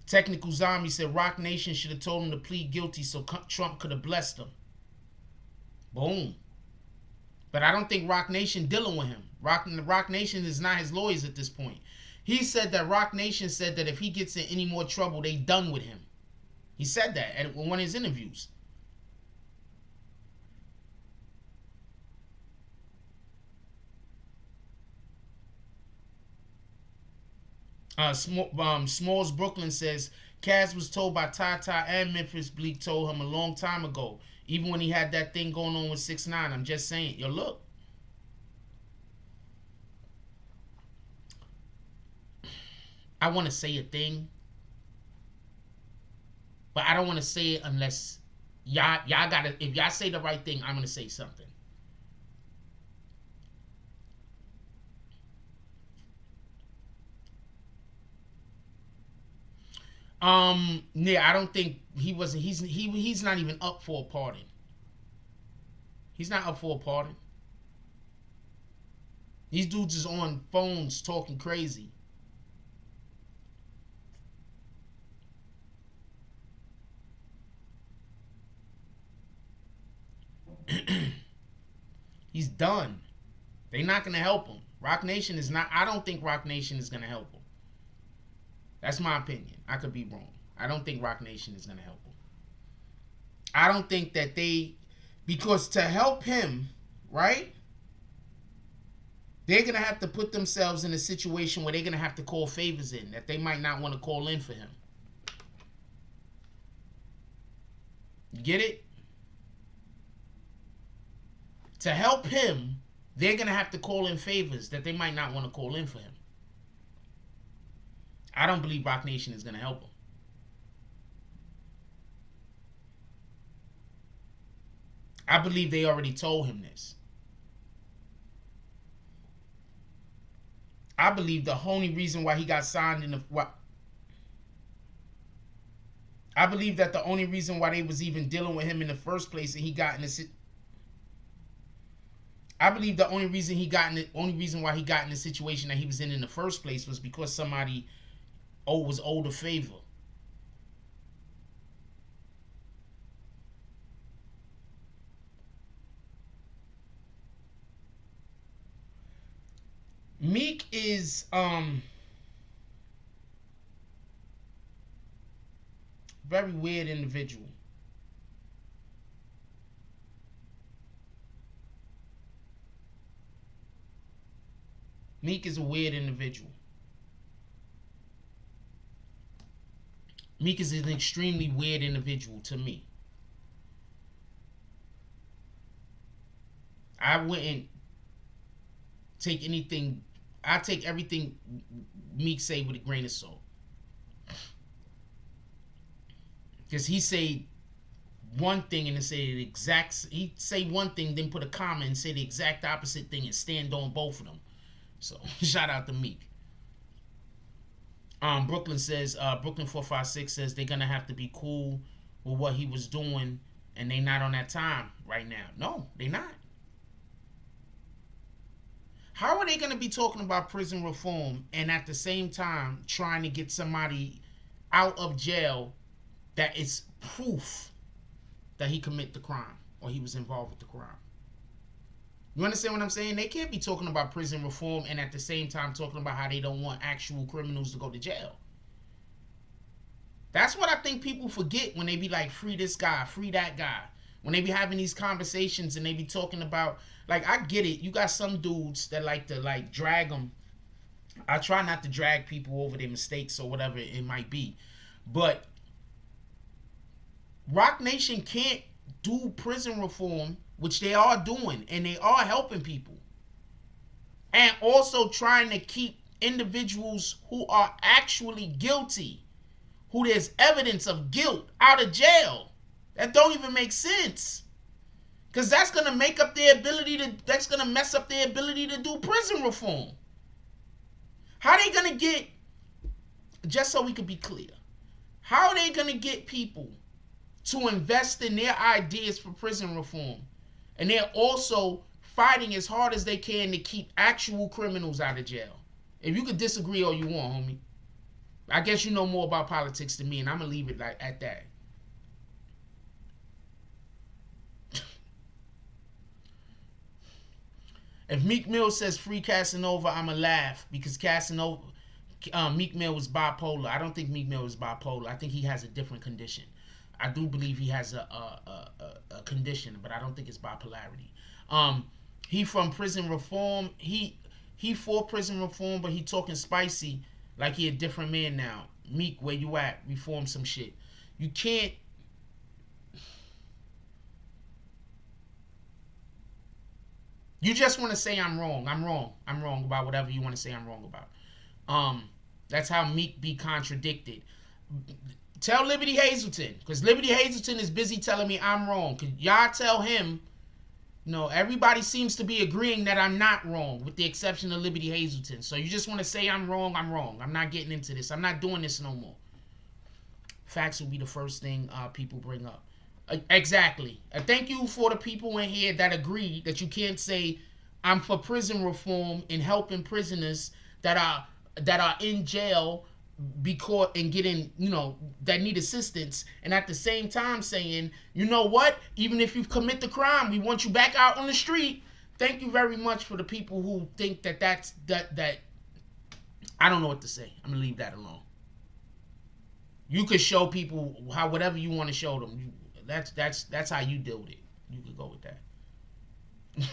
Technical Zombie said Rock Nation should have told him to plead guilty so Trump could have blessed him. Boom. But I don't think Rock Nation dealing with him. Rock Nation is not his lawyers at this point. He said that Rock Nation said that if he gets in any more trouble, they done with him. He said that at one of his interviews. Smalls Brooklyn says Kaz was told by Ty and Memphis Bleak told him a long time ago, even when he had that thing going on with 6ix9ine. I'm just saying, yo, look. I want to say a thing, but I don't want to say it unless y'all gotta, if y'all say the right thing, I'm gonna say something. Yeah, I don't think he wasn't. He's not even up for a pardon. He's not up for a pardon. These dudes is on phones talking crazy. He's done. They're not gonna help him. Rock Nation is not. I don't think Rock Nation is gonna help him. That's my opinion. I could be wrong. I don't think Rock Nation is going to help him. I don't think that because to help him, right, they're going to have to put themselves in a situation where they're going to have to call favors in that they might not want to call in for him. You get it? To help him, they're going to have to call in favors that they might not want to call in for him. I don't believe Rock Nation is going to help him. I believe they already told him this. I believe the only reason why he got signed in the... I believe that the only reason why they was even dealing with him in the first place and he got in this... I believe the only reason why he got in the situation that he was in the first place was because somebody was owed a favor. Meek is very weird individual. Meek is a weird individual. Meek is an extremely weird individual to me. I wouldn't take anything. I take everything Meek say with a grain of salt. Because he say one thing and then say the exact. He say one thing, then put a comma and say the exact opposite thing and stand on both of them. So shout out to Meek. Brooklyn says, Brooklyn 456 says they're gonna have to be cool with what he was doing, and they not on that time right now. No, they not. How are they gonna be talking about prison reform and at the same time trying to get somebody out of jail that is proof that he committed the crime or he was involved with the crime? You understand what I'm saying? They can't be talking about prison reform and at the same time talking about how they don't want actual criminals to go to jail. That's what I think people forget when they be like, free this guy, free that guy. When they be having these conversations and they be talking about, like, I get it. You got some dudes that like to like drag them. I try not to drag people over their mistakes or whatever it might be. But Rock Nation can't do prison reform, which they are doing, and they are helping people, and also trying to keep individuals who are actually guilty, who there's evidence of guilt, out of jail. That don't even make sense, because that's gonna make up their ability to. That's gonna mess up their ability to do prison reform. How are they gonna get? Just so we could be clear, how are they gonna get people to invest in their ideas for prison reform, and they're also fighting as hard as they can to keep actual criminals out of jail? If you could disagree all you want, homie, I guess you know more about politics than me, and I'm gonna leave it like at that. If Meek Mill says free Casanova, I'ma laugh because Casanova, Meek Mill was bipolar. I don't think Meek Mill is bipolar. I think he has a different condition. I do believe he has a condition, but I don't think it's bipolarity. He from prison reform. He for prison reform, but he talking spicy like he a different man now. Meek, where you at? Reform some shit. You can't. You just want to say I'm wrong. I'm wrong. I'm wrong about whatever you want to say I'm wrong about. That's how Meek be contradicted. Tell Liberty Hazelton, because Liberty Hazelton is busy telling me I'm wrong. Cause y'all tell him, everybody seems to be agreeing that I'm not wrong, with the exception of Liberty Hazelton. So you just want to say I'm wrong. I'm wrong. I'm not getting into this. I'm not doing this no more. Facts will be the first thing people bring up. Exactly. Thank you for the people in here that agree that you can't say I'm for prison reform and helping prisoners that are in jail because and getting that need assistance, and at the same time saying, you know what, even if you commit the crime, we want you back out on the street. Thank you very much for the people who think that I don't know what to say. I'm gonna leave that alone. You could show people how whatever you want to show them. That's how you deal with it. You could go with that.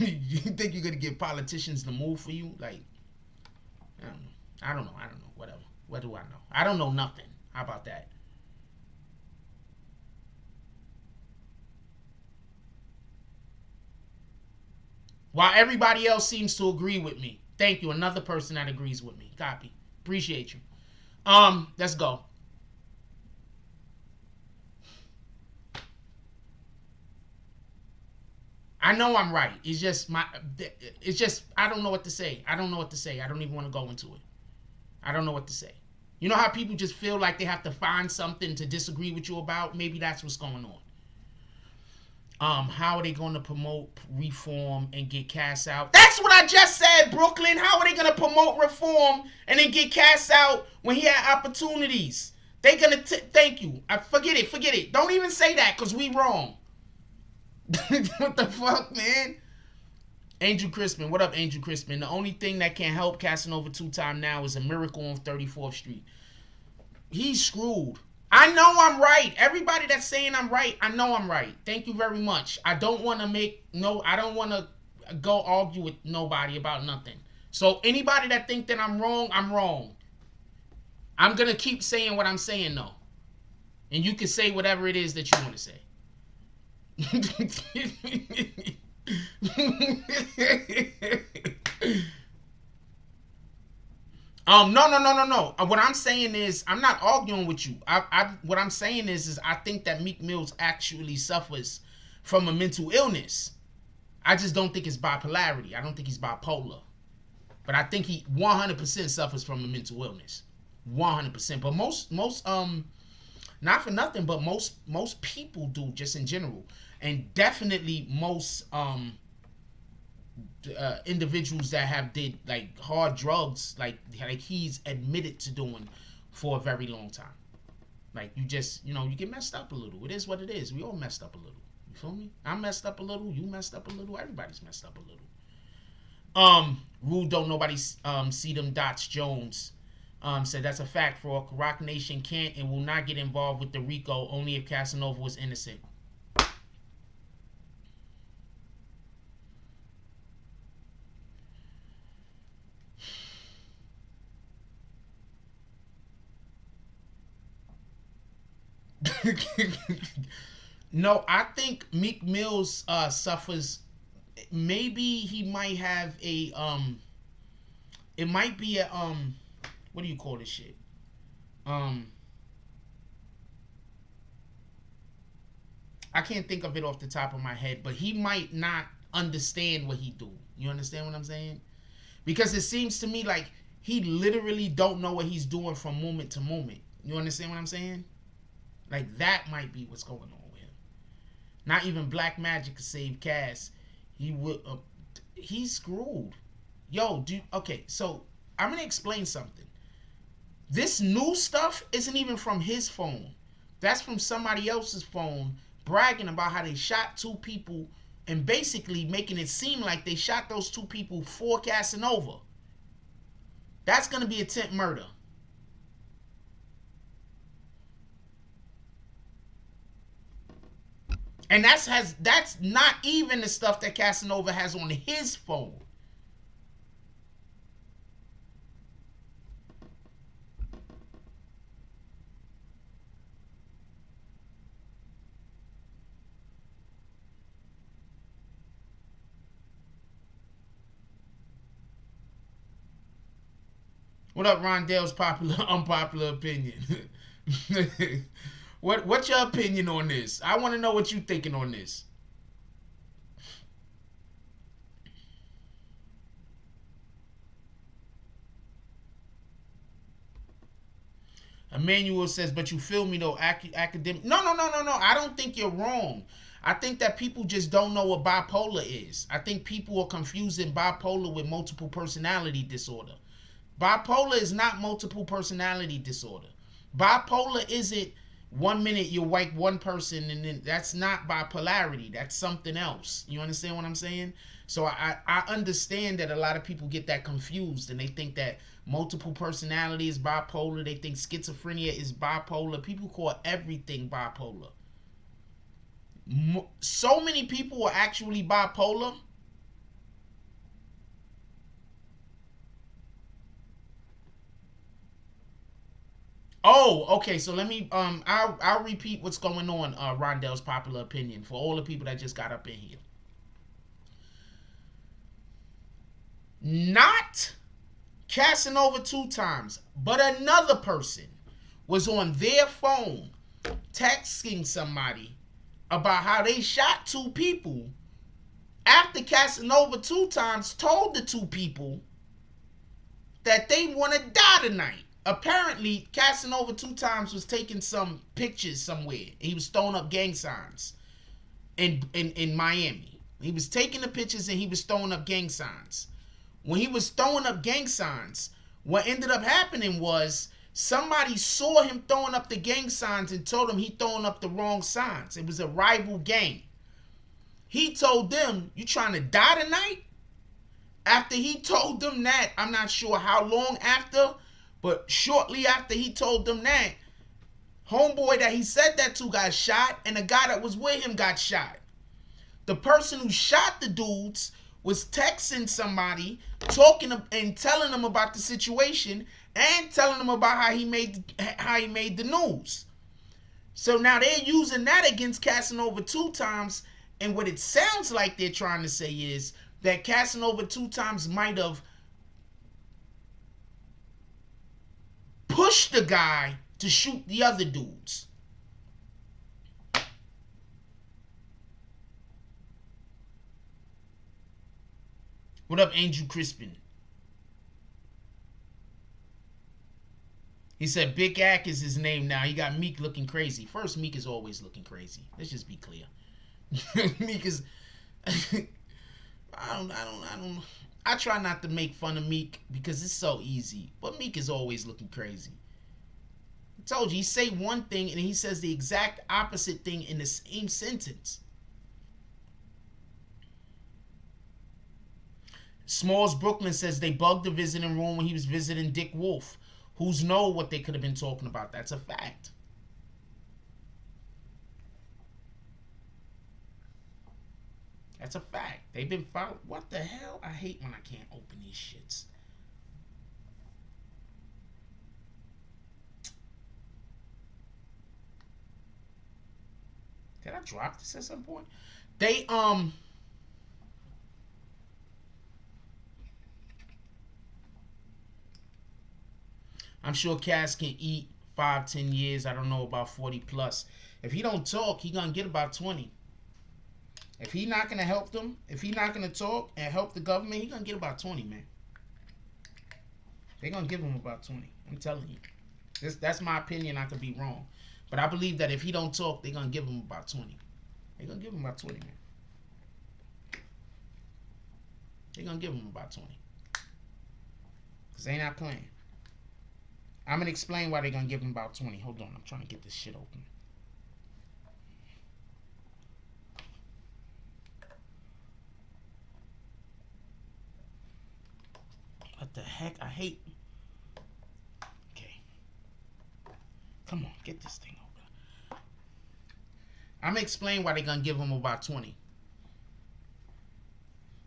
You think you're gonna get politicians to move for you? Like, I don't know. Whatever. What do I know? I don't know nothing. How about that? While everybody else seems to agree with me. Thank you. Another person that agrees with me. Copy. Appreciate you. Let's go. I know I'm right. It's just I don't know what to say. I don't even want to go into it. I don't know what to say. You know how people just feel like they have to find something to disagree with you about? Maybe that's what's going on. How are they going to promote reform and get cast out? That's what I just said, Brooklyn. How are they going to promote reform and then get cast out when he had opportunities? They going to thank you. Forget it. Don't even say that because we wrong. What the fuck, man? Angel Crispin. What up, Angel Crispin? The only thing that can help Casanova 2-time now is a miracle on 34th Street. He's screwed. I know I'm right. Everybody that's saying I'm right, I know I'm right. Thank you very much. I don't want to go argue with nobody about nothing. So anybody that think that I'm wrong, I'm wrong. I'm going to keep saying what I'm saying, though. And you can say whatever it is that you want to say. No. What I'm saying is, I'm not arguing with you. What I'm saying is I think that Meek Mills actually suffers from a mental illness. I just don't think it's bipolarity. I don't think he's bipolar. But I think he 100% suffers from a mental illness. 100%. But most not for nothing, but most people do, just in general. And definitely most individuals that have did like hard drugs, like he's admitted to doing for a very long time. Like you just, you get messed up a little. It is what it is. We all messed up a little. You feel me? I'm messed up a little. You messed up a little. Everybody's messed up a little. Rude don't nobody see them dots. Jones said that's a fact. For Rock Nation can't and will not get involved with the RICO only if Casanova was innocent. No, I think Meek Mills suffers. Maybe he might have a it might be a what do you call this shit? I can't think of it off the top of my head, but he might not understand what he do. You understand what I'm saying? Because it seems to me like he literally don't know what he's doing from moment to moment. You understand what I'm saying? Like that might be what's going on with him. Not even Black Magic could save Cass. He's screwed. Yo, okay, so I'm gonna explain something. This new stuff isn't even from his phone. That's from somebody else's phone bragging about how they shot 2 people and basically making it seem like they shot those two people for Casanova. That's going to be attempt murder. And that's not even the stuff that Casanova has on his phone. What up, Rondell's unpopular opinion? What's your opinion on this? I want to know what you thinking on this. Emmanuel says, but you feel me though, academic. No. I don't think you're wrong. I think that people just don't know what bipolar is. I think people are confusing bipolar with multiple personality disorder. Bipolar is not multiple personality disorder. Bipolar isn't 1 minute you're like one person and then that's not bipolarity. That's something else. You understand what I'm saying? So I understand that a lot of people get that confused and they think that multiple personality is bipolar. They think schizophrenia is bipolar. People call everything bipolar. So many people are actually bipolar. Oh, okay. So let me I'll repeat what's going on. Rondell's popular opinion for all the people that just got up in here. Not Casanova 2 times, but another person was on their phone texting somebody about how they shot 2 people after Casanova 2 times told the 2 people that they want to die tonight. Apparently, Casanova 2 times was taking some pictures somewhere. He was throwing up gang signs in Miami. He was taking the pictures and he was throwing up gang signs. When he was throwing up gang signs, what ended up happening was somebody saw him throwing up the gang signs and told him he throwing up the wrong signs. It was a rival gang. He told them, "You trying to die tonight?" After he told them that, I'm not sure how long after, but shortly after he told them that, homeboy that he said that to got shot, and the guy that was with him got shot. The person who shot the dudes was texting somebody, talking and telling them about the situation, and telling them about how he made the news. So now they're using that against Casanova 2 times, and what it sounds like they're trying to say is that Casanova 2 times might have pushed the guy to shoot the other dudes. What up, Angel Crispin? He said Big Ack is his name now. He got Meek looking crazy. First, Meek is always looking crazy. Let's just be clear. Meek is I try not to make fun of Meek because it's so easy. But Meek is always looking crazy. I told you, he say one thing and he says the exact opposite thing in the same sentence. Smalls Brooklyn says they bugged the visiting room when he was visiting Dick Wolf. Who's know what they could have been talking about? That's a fact. That's a fact. They've been followed. What the hell? I hate when I can't open these shits. Did I drop this at some point? They I'm sure Cass can eat 5-10 years. I don't know about 40 plus. If he don't talk, he gonna get about 20. If he not gonna help them, if he not gonna talk and help the government, he gonna get about 20, man. They gonna give him about 20. I'm telling you. That's my opinion. I could be wrong, but I believe that if he don't talk, they gonna give him about 20. They gonna give him about 20, man. They gonna give him about 20. Cause they not playing. I'm going to explain why they're going to give him about 20. Hold on. I'm trying to get this shit open. What the heck? I hate. Okay. Come on, get this thing open. I'm gonna explain why they're gonna give him about 20.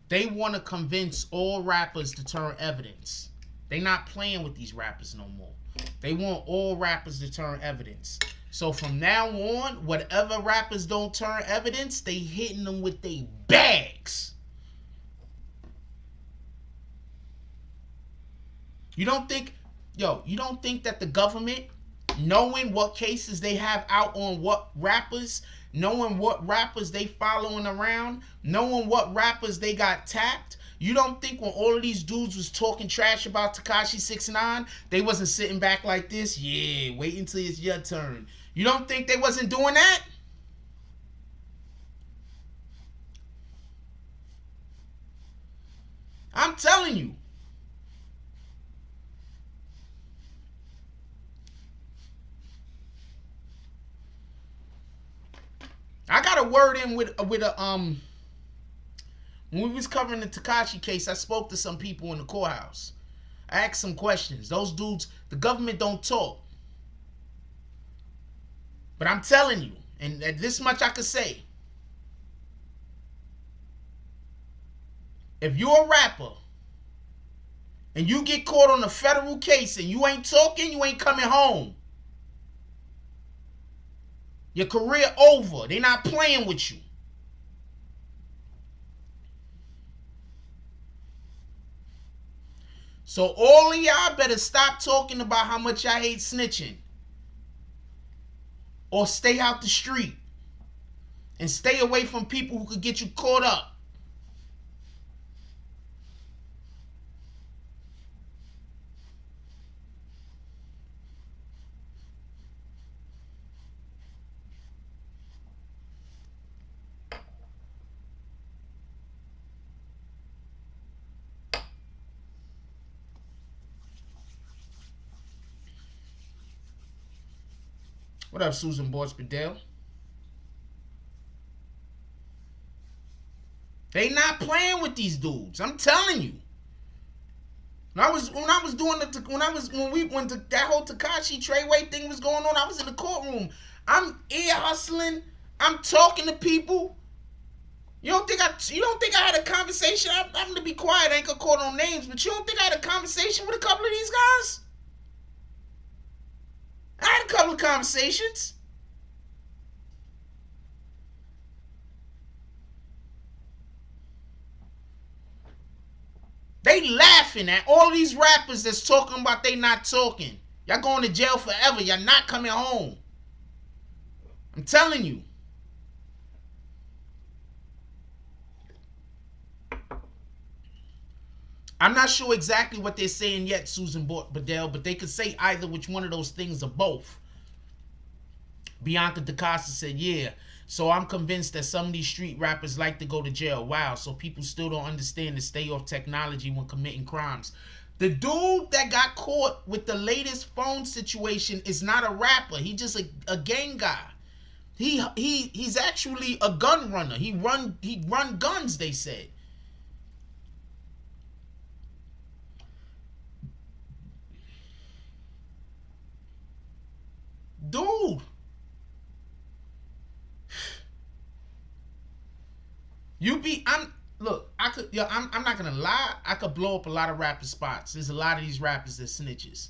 They want to convince all rappers to turn evidence. They not playing with these rappers no more. They want all rappers to turn evidence. So from now on, whatever rappers don't turn evidence, they hitting them with they bags. You don't think that the government, knowing what cases they have out on what rappers, knowing what rappers they following around, knowing what rappers they got tapped, you don't think when all of these dudes was talking trash about Tekashi 6ix9ine, they wasn't sitting back like this? Yeah, wait until it's your turn. You don't think they wasn't doing that? I'm telling you. I got a word in with a when we was covering the Tekashi case, I spoke to some people in the courthouse. I asked some questions. Those dudes, the government don't talk. But I'm telling you, and this much I could say. If you're a rapper and you get caught on a federal case and you ain't talking, you ain't coming home. Your career over. They not playing with you. So all of y'all better stop talking about how much y'all hate snitching. Or stay out the street. And stay away from people who could get you caught up. What up, Susan Boyd-Spadell? They not playing with these dudes. I'm telling you. When that whole Tekashi Treyway thing was going on, I was in the courtroom. I'm ear hustling. I'm talking to people. You don't think I had a conversation? I'm gonna be quiet. I ain't gonna call no names, but you don't think I had a conversation with a couple of these guys? I had a couple of conversations. They laughing at all these rappers that's talking about they not talking. Y'all going to jail forever. Y'all not coming home. I'm telling you. I'm not sure exactly what they're saying yet, Susan Badell, but they could say either which one of those things or both. Bianca DaCosta said, yeah, so I'm convinced that some of these street rappers like to go to jail. Wow, so people still don't understand to stay off technology when committing crimes. The dude that got caught with the latest phone situation is not a rapper. He just a gang guy. He's actually a gun runner. He run guns, they said. Dude. I'm not gonna lie. I could blow up a lot of rapper spots. There's a lot of these rappers that snitches.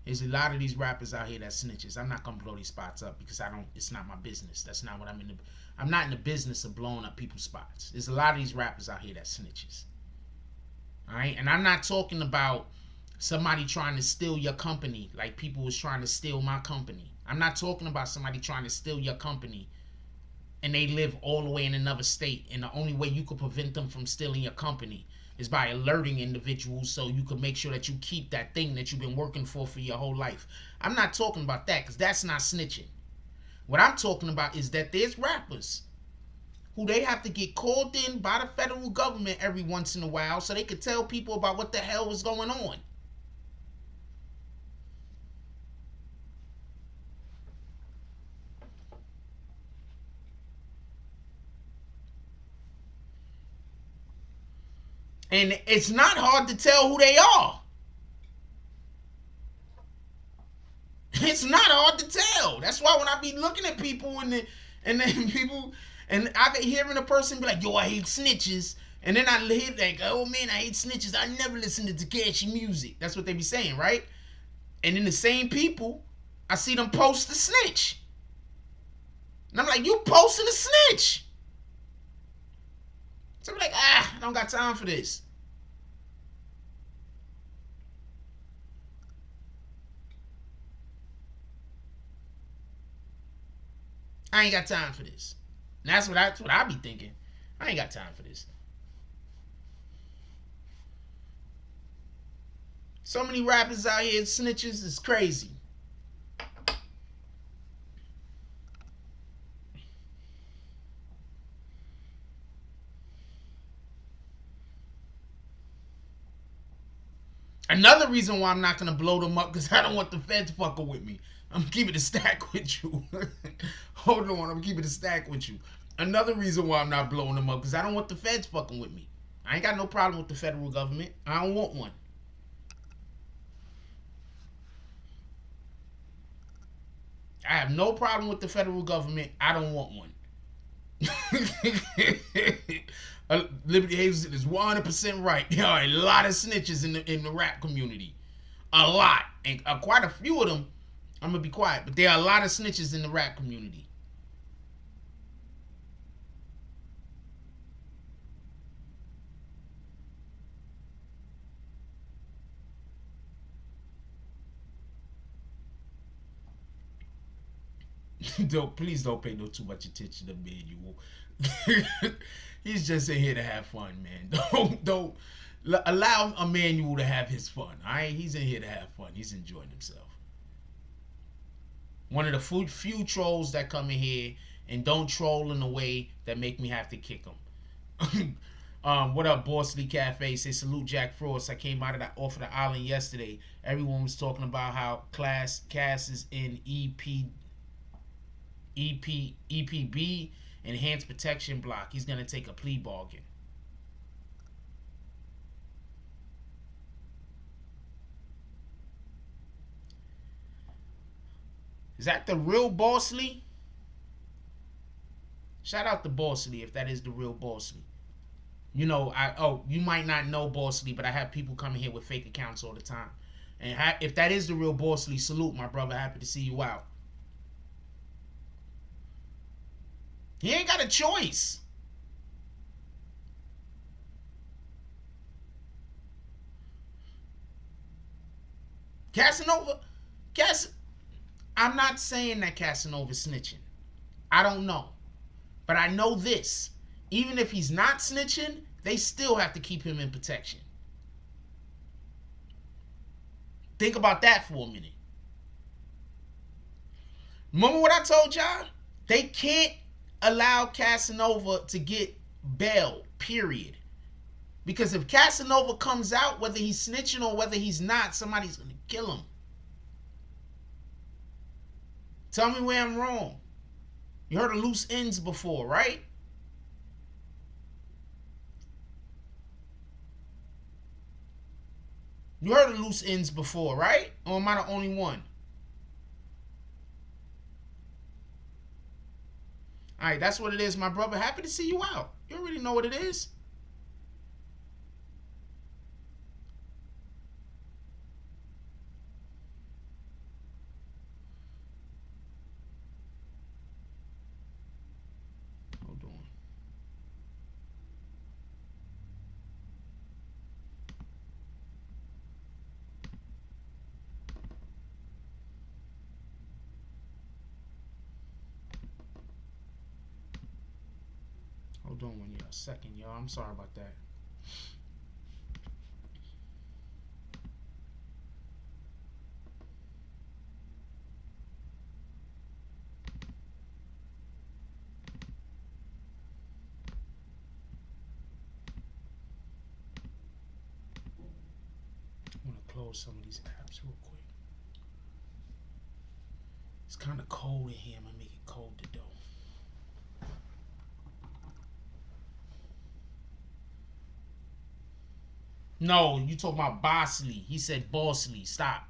There's a lot of these rappers out here that snitches. I'm not gonna blow these spots up because it's not my business. That's not what I'm not in the business of blowing up people's spots. There's a lot of these rappers out here that snitches. Alright? And I'm not talking about somebody trying to steal your company like people was trying to steal my company. I'm not talking about somebody trying to steal your company and they live all the way in another state, and the only way you could prevent them from stealing your company is by alerting individuals so you can make sure that you keep that thing that you've been working for your whole life. I'm not talking about that because that's not snitching. What I'm talking about is that there's rappers who they have to get called in by the federal government every once in a while so they could tell people about what the hell is going on. And it's not hard to tell who they are. It's not hard to tell. That's why when I be looking at people and then people and I be hearing a person be like, "Yo, I hate snitches," and then I hear like, "Oh man, I hate snitches. I never listen to Tekashi music." That's what they be saying, right? And then the same people, I see them post the snitch, and I'm like, "You posting a snitch?" So I'm like, I don't got time for this. I ain't got time for this. And that's what I be thinking. I ain't got time for this. So many rappers out here snitches is crazy. Another reason why I'm not gonna blow them up because I don't want the feds fucking with me. I'm keeping a stack with you. Hold on, I'm keeping a stack with you. Another reason why I'm not blowing them up because I don't want the feds fucking with me. I ain't got no problem with the federal government. I don't want one. I have no problem with the federal government. I don't want one. Liberty Hazelton is 100% right. There are a lot of snitches in the rap community. A lot. And quite a few of them, I'm going to be quiet, but there are a lot of snitches in the rap community. Please don't pay no too much attention to Manuel. He's just in here to have fun, man. Don't allow Emmanuel to have his fun. All right, he's in here to have fun. He's enjoying himself. One of the few trolls that come in here and don't troll in a way that make me have to kick them. What up, Boss Lee Cafe? Say salute Jack Frost. I came off of the island yesterday. Everyone was talking about how Cass is in EPB, enhanced protection block. He's gonna take a plea bargain. Is that the real Boss Lee? Shout out to Boss Lee if that is the real Boss Lee. You know, you might not know Boss Lee, but I have people coming here with fake accounts all the time. And if that is the real Boss Lee, salute, my brother. Happy to see you out. He ain't got a choice. Casanova, I'm not saying that Casanova's snitching. I don't know. But I know this. Even if he's not snitching, they still have to keep him in protection. Think about that for a minute. Remember what I told y'all? They can't allow Casanova to get bail, period. Because if Casanova comes out, whether he's snitching or whether he's not, somebody's going to kill him. Tell me where I'm wrong. You heard of loose ends before, right? You heard of loose ends before, right? Or am I the only one? Alright, that's what it is, my brother. Happy to see you out. You already know what it is. Hold on. Hold on one second, y'all. I'm sorry about that. I want to close some of these apps real quick. It's kind of cold in here. I'm going to make it colder, though. No, you talking about Boss Lee. He said Boss Lee. Stop.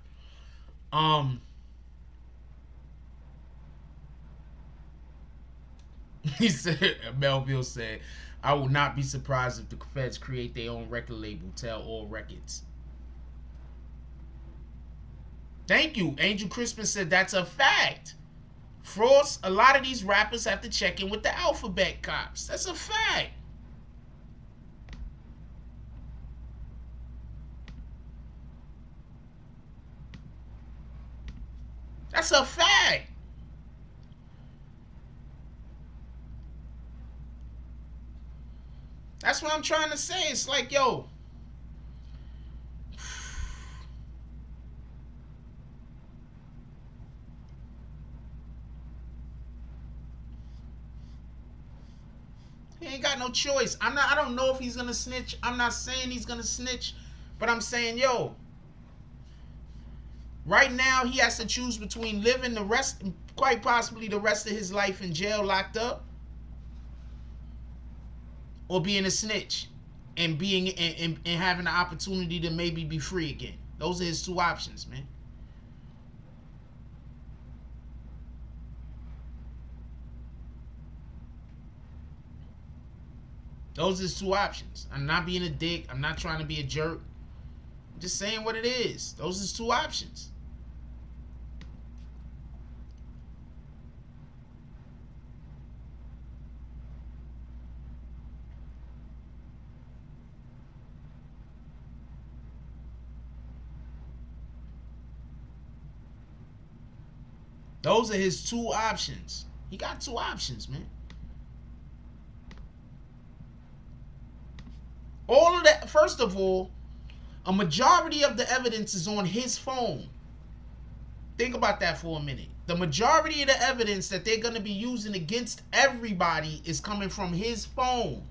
He said, Melville said, I will not be surprised if the feds create their own record label, Tell All Records. Thank you. Angel Crispin said that's a fact. Frost, a lot of these rappers have to check in with the alphabet cops. That's a fact. That's a fact. That's what I'm trying to say. It's like, yo, he ain't got no choice. I don't know if he's gonna snitch. I'm not saying he's gonna snitch, but I'm saying, yo, right now he has to choose between living the rest, quite possibly the rest of his life in jail locked up, or being a snitch and being and having the opportunity to maybe be free again. Those are his two options, man. Those are his two options. I'm not being a dick. I'm not trying to be a jerk. I'm just saying what it is. Those are his two options. Those are his two options. He got two options, man. All of that, first of all, a majority of the evidence is on his phone. Think about that for a minute. The majority of the evidence that they're going to be using against everybody is coming from his phone.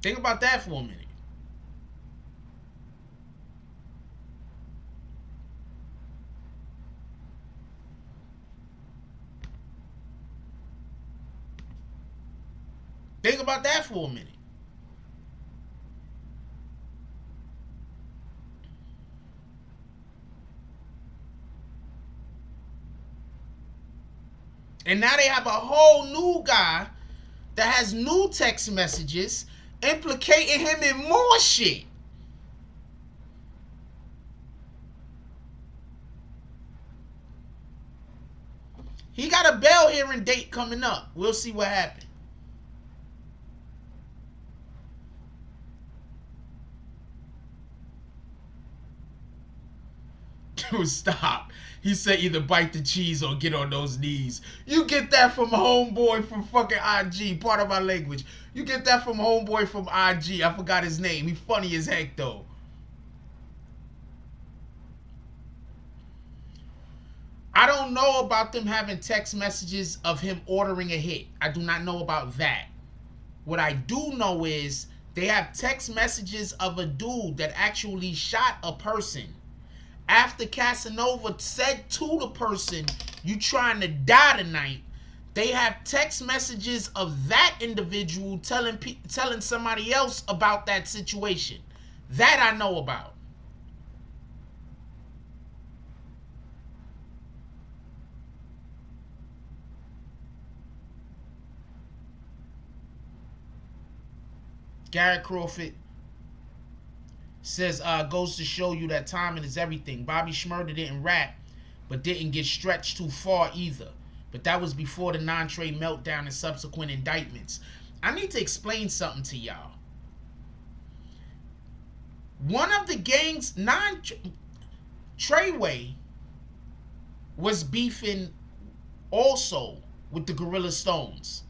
Think about that for a minute. Think about that for a minute. And now they have a whole new guy that has new text messages implicating him in more shit. He got a bail hearing date coming up. We'll see what happens. Dude, stop. He said either bite the cheese or get on those knees. You get that from a homeboy from fucking IG. Part of my language. You get that from a homeboy from IG. I forgot his name. He funny as heck though. I don't know about them having text messages of him ordering a hit. I do not know about that. What I do know is they have text messages of a dude that actually shot a person. After Casanova said to the person, "You trying to die tonight," they have text messages of that individual telling somebody else about that situation. That I know about. Garrett Crawford says, goes to show you that timing is everything. Bobby Shmurda didn't rap, but didn't get stretched too far either. But that was before the non-Trey meltdown and subsequent indictments. I need to explain something to y'all. One of the gangs, Treyway, was beefing also with the Gorilla Stones.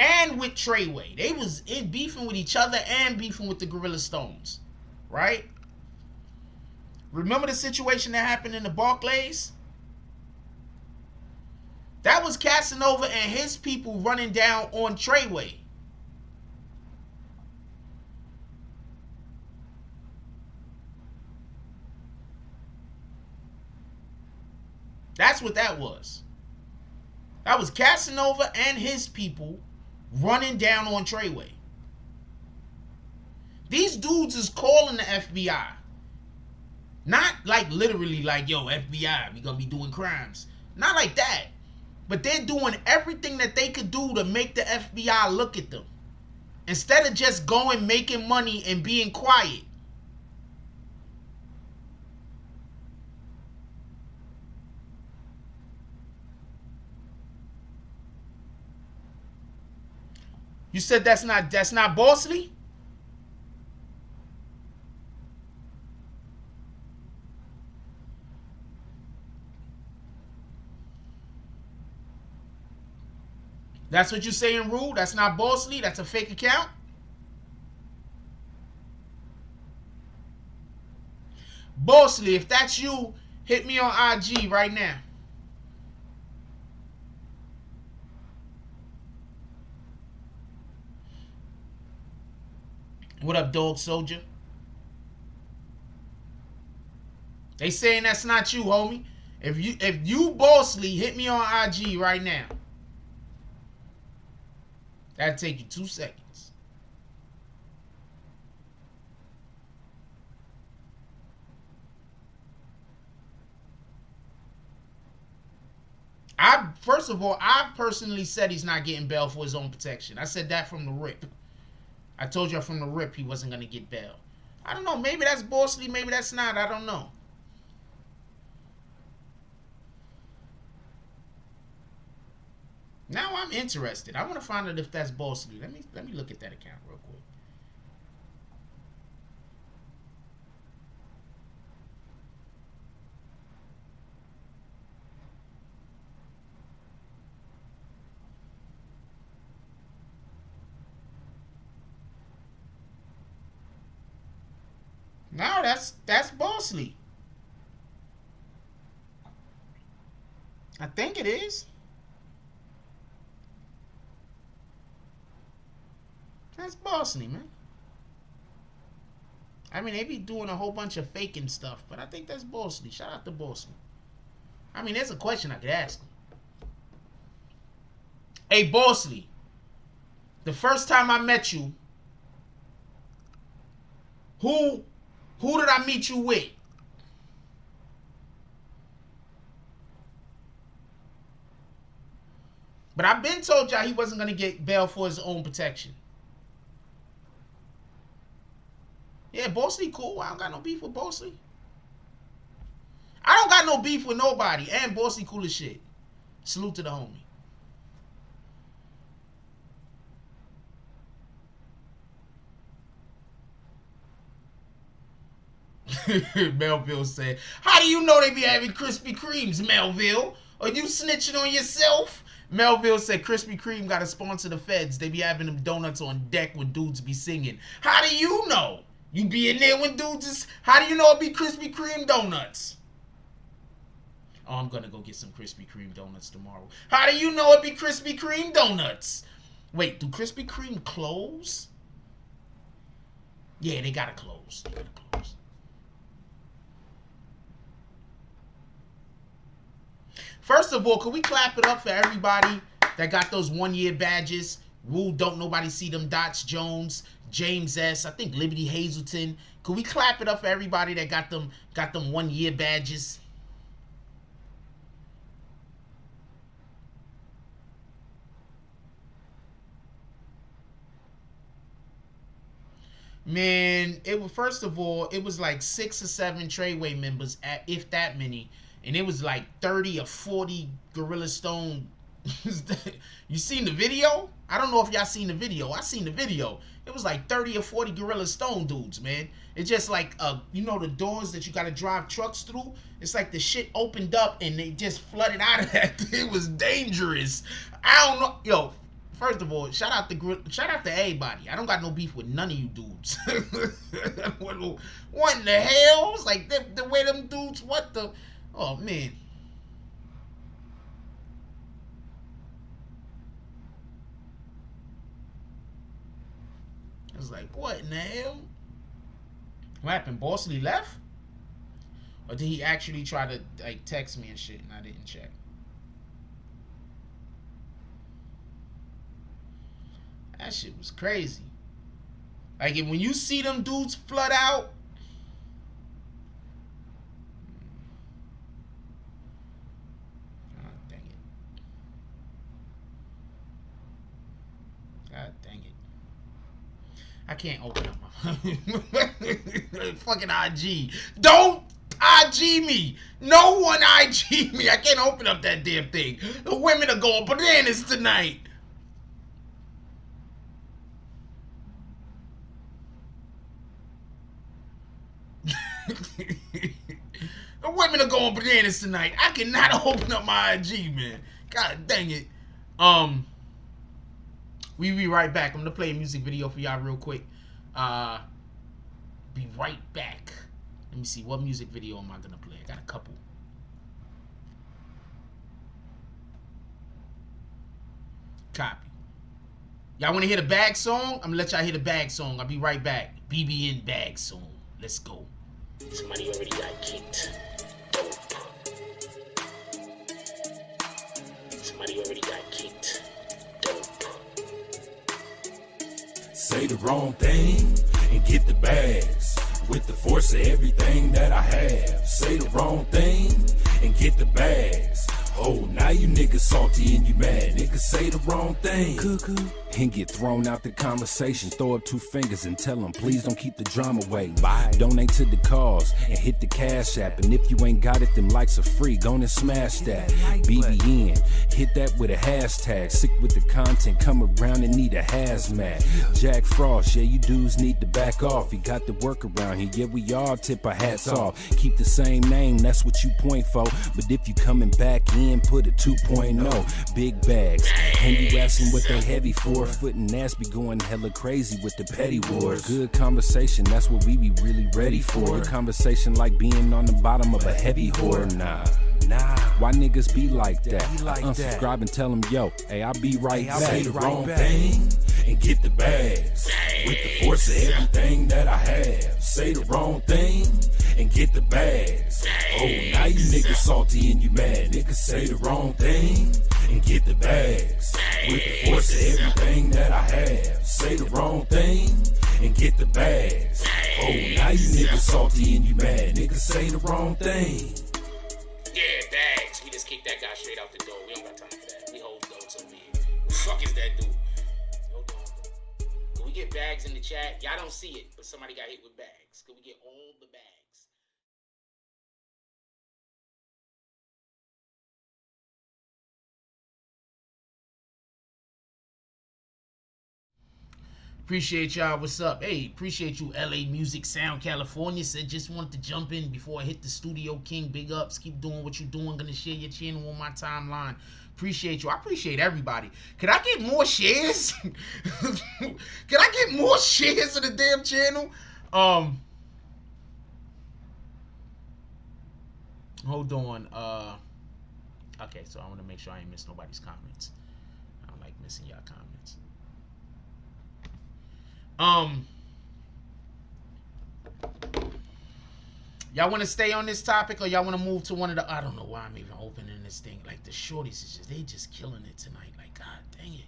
And with Treyway. They was beefing with each other and beefing with the Gorilla Stones. Right? Remember the situation that happened in the Barclays? That was Casanova and his people running down on Treyway. That's what that was. That was Casanova and his people running down on Treyway. These dudes is calling the FBI. Not like literally like, yo, FBI, we gonna be doing crimes. Not like that. But they're doing everything that they could do to make the FBI look at them. Instead of just going, making money, and being quiet. You said that's not bossly? That's what you saying, Rule? That's not bossly? That's a fake account? Bossly, if that's you, hit me on IG right now. What up, dog soldier? They saying that's not you, homie. If you bossly, hit me on IG right now. That'll take you 2 seconds. First of all, I personally said he's not getting bail for his own protection. I said that from the rip. I told you from the rip he wasn't going to get bail. I don't know. Maybe that's bossly. Maybe that's not. I don't know. Now I'm interested. I want to find out if that's bossly. Let me look at that account real quick. No, that's bossly. I think it is. That's bossly, man. I mean, they be doing a whole bunch of faking stuff, but I think that's bossly. Shout out to bossly. I mean, there's a question I could ask him. Hey, bossly. The first time I met you, who did I meet you with? But I've been told y'all he wasn't going to get bail for his own protection. Yeah, Bossly cool. I don't got no beef with Bossly. I don't got no beef with nobody. And Bossly cool as shit. Salute to the homie. Melville said, how do you know they be having Krispy Kremes, Melville? Are you snitching on yourself? Melville said Krispy Kreme got to sponsor the feds. They be having them donuts on deck when dudes be singing. How do you know? You be in there when dudes is... How do you know it be Krispy Kreme donuts? Oh, I'm going to go get some Krispy Kreme donuts tomorrow. How do you know it be Krispy Kreme donuts? Wait, do Krispy Kreme close? Yeah, they got to close. They got to close. First of all, could we clap it up for everybody that got those 1-year badges? Rule Don't Nobody See Them Dots Jones, James S., I think Liberty Hazelton. Could we clap it up for everybody that got them 1-year badges? Man, it was, first of all, it was like 6 or 7 Treyway members, if that many. And it was like 30 or 40 Gorilla Stone. You seen the video? I don't know if y'all seen the video. I seen the video. It was like 30 or 40 Gorilla Stone dudes, man. It's just like, you know the doors that you got to drive trucks through? It's like the shit opened up and they just flooded out of that. It was dangerous. I don't know. Yo, first of all, shout out to everybody. I don't got no beef with none of you dudes. What in the hell? It's like the way them dudes, what the... Oh, man. I was like, what in the hell? What happened? Bossly left? Or did he actually try to like text me and shit and I didn't check? That shit was crazy. Like, when you see them dudes flood out, oh, dang it. God dang it. I can't open up my fucking IG. Don't IG me. No one IG me. I can't open up that damn thing. The women are going bananas tonight. The women are going bananas tonight. I cannot open up my IG, man. God dang it. We be right back. I'm gonna play a music video for y'all real quick. Be right back. Let me see, what music video am I gonna play? I got a couple. Copy. Y'all wanna hear the bag song? I'm gonna let y'all hear the bag song. I'll be right back. BBN bag song. Let's go. Somebody already got kicked. Dope. Somebody already got kicked. Dope. Say the wrong thing and get the bags. With the force of everything that I have. Say the wrong thing and get the bags. Oh, now you niggas salty and you mad. Niggas say the wrong thing. Cuckoo. And get thrown out the conversation. Throw up 2 fingers and tell them, please don't keep the drama away. Bye. Donate to the cause and hit the cash app. And if you ain't got it, them likes are free. Go and smash that. BBN. Hit that with a hashtag. Sick with the content. Come around and need a hazmat. Jack Frost. Yeah, you dudes need to back off. You got the work around here. Yeah, we all tip our hats off. Keep the same name. That's what you point for. But if you coming back in, put a 2.0. Big bags. And you asking what they heavy for. Foot and ass be going hella crazy with the petty wars. Good conversation, that's what we be really ready for. Good conversation like being on the bottom of a heavy whore. Nah. Why niggas be like that? Unsubscribe and tell them, yo, hey, I'll be right back. Say the wrong thing and get the bags. With the force of everything that I have. Say the wrong thing and get the bags. Oh, now you niggas salty and you mad. Niggas say the wrong thing and get the bags. With the force of everything that I have. Say the wrong thing and get the bags. Oh, now you niggas salty and you mad. Niggas say the wrong thing. Yeah, bags. We just kicked that guy straight out the door. We don't got time for that. We hold those over here. Who the fuck is that dude? Hold on. Can we get bags in the chat? Y'all don't see it, but somebody got hit with bags. Can we get all the bags? Appreciate y'all. What's up? Hey, appreciate you, LA Music Sound California. Said just wanted to jump in before I hit the Studio King. Big ups. Keep doing what you're doing. Gonna share your channel on my timeline. Appreciate you. I appreciate everybody. Could I get more shares? Can I get more shares of the damn channel? Hold on. Okay, so I want to make sure I ain't miss nobody's comments. I don't like missing y'all comments. Y'all want to stay on this topic, or y'all want to move to one of the? I don't know why I'm even opening this thing. Like, the shorties is just, they just killing it tonight. Like, god dang it.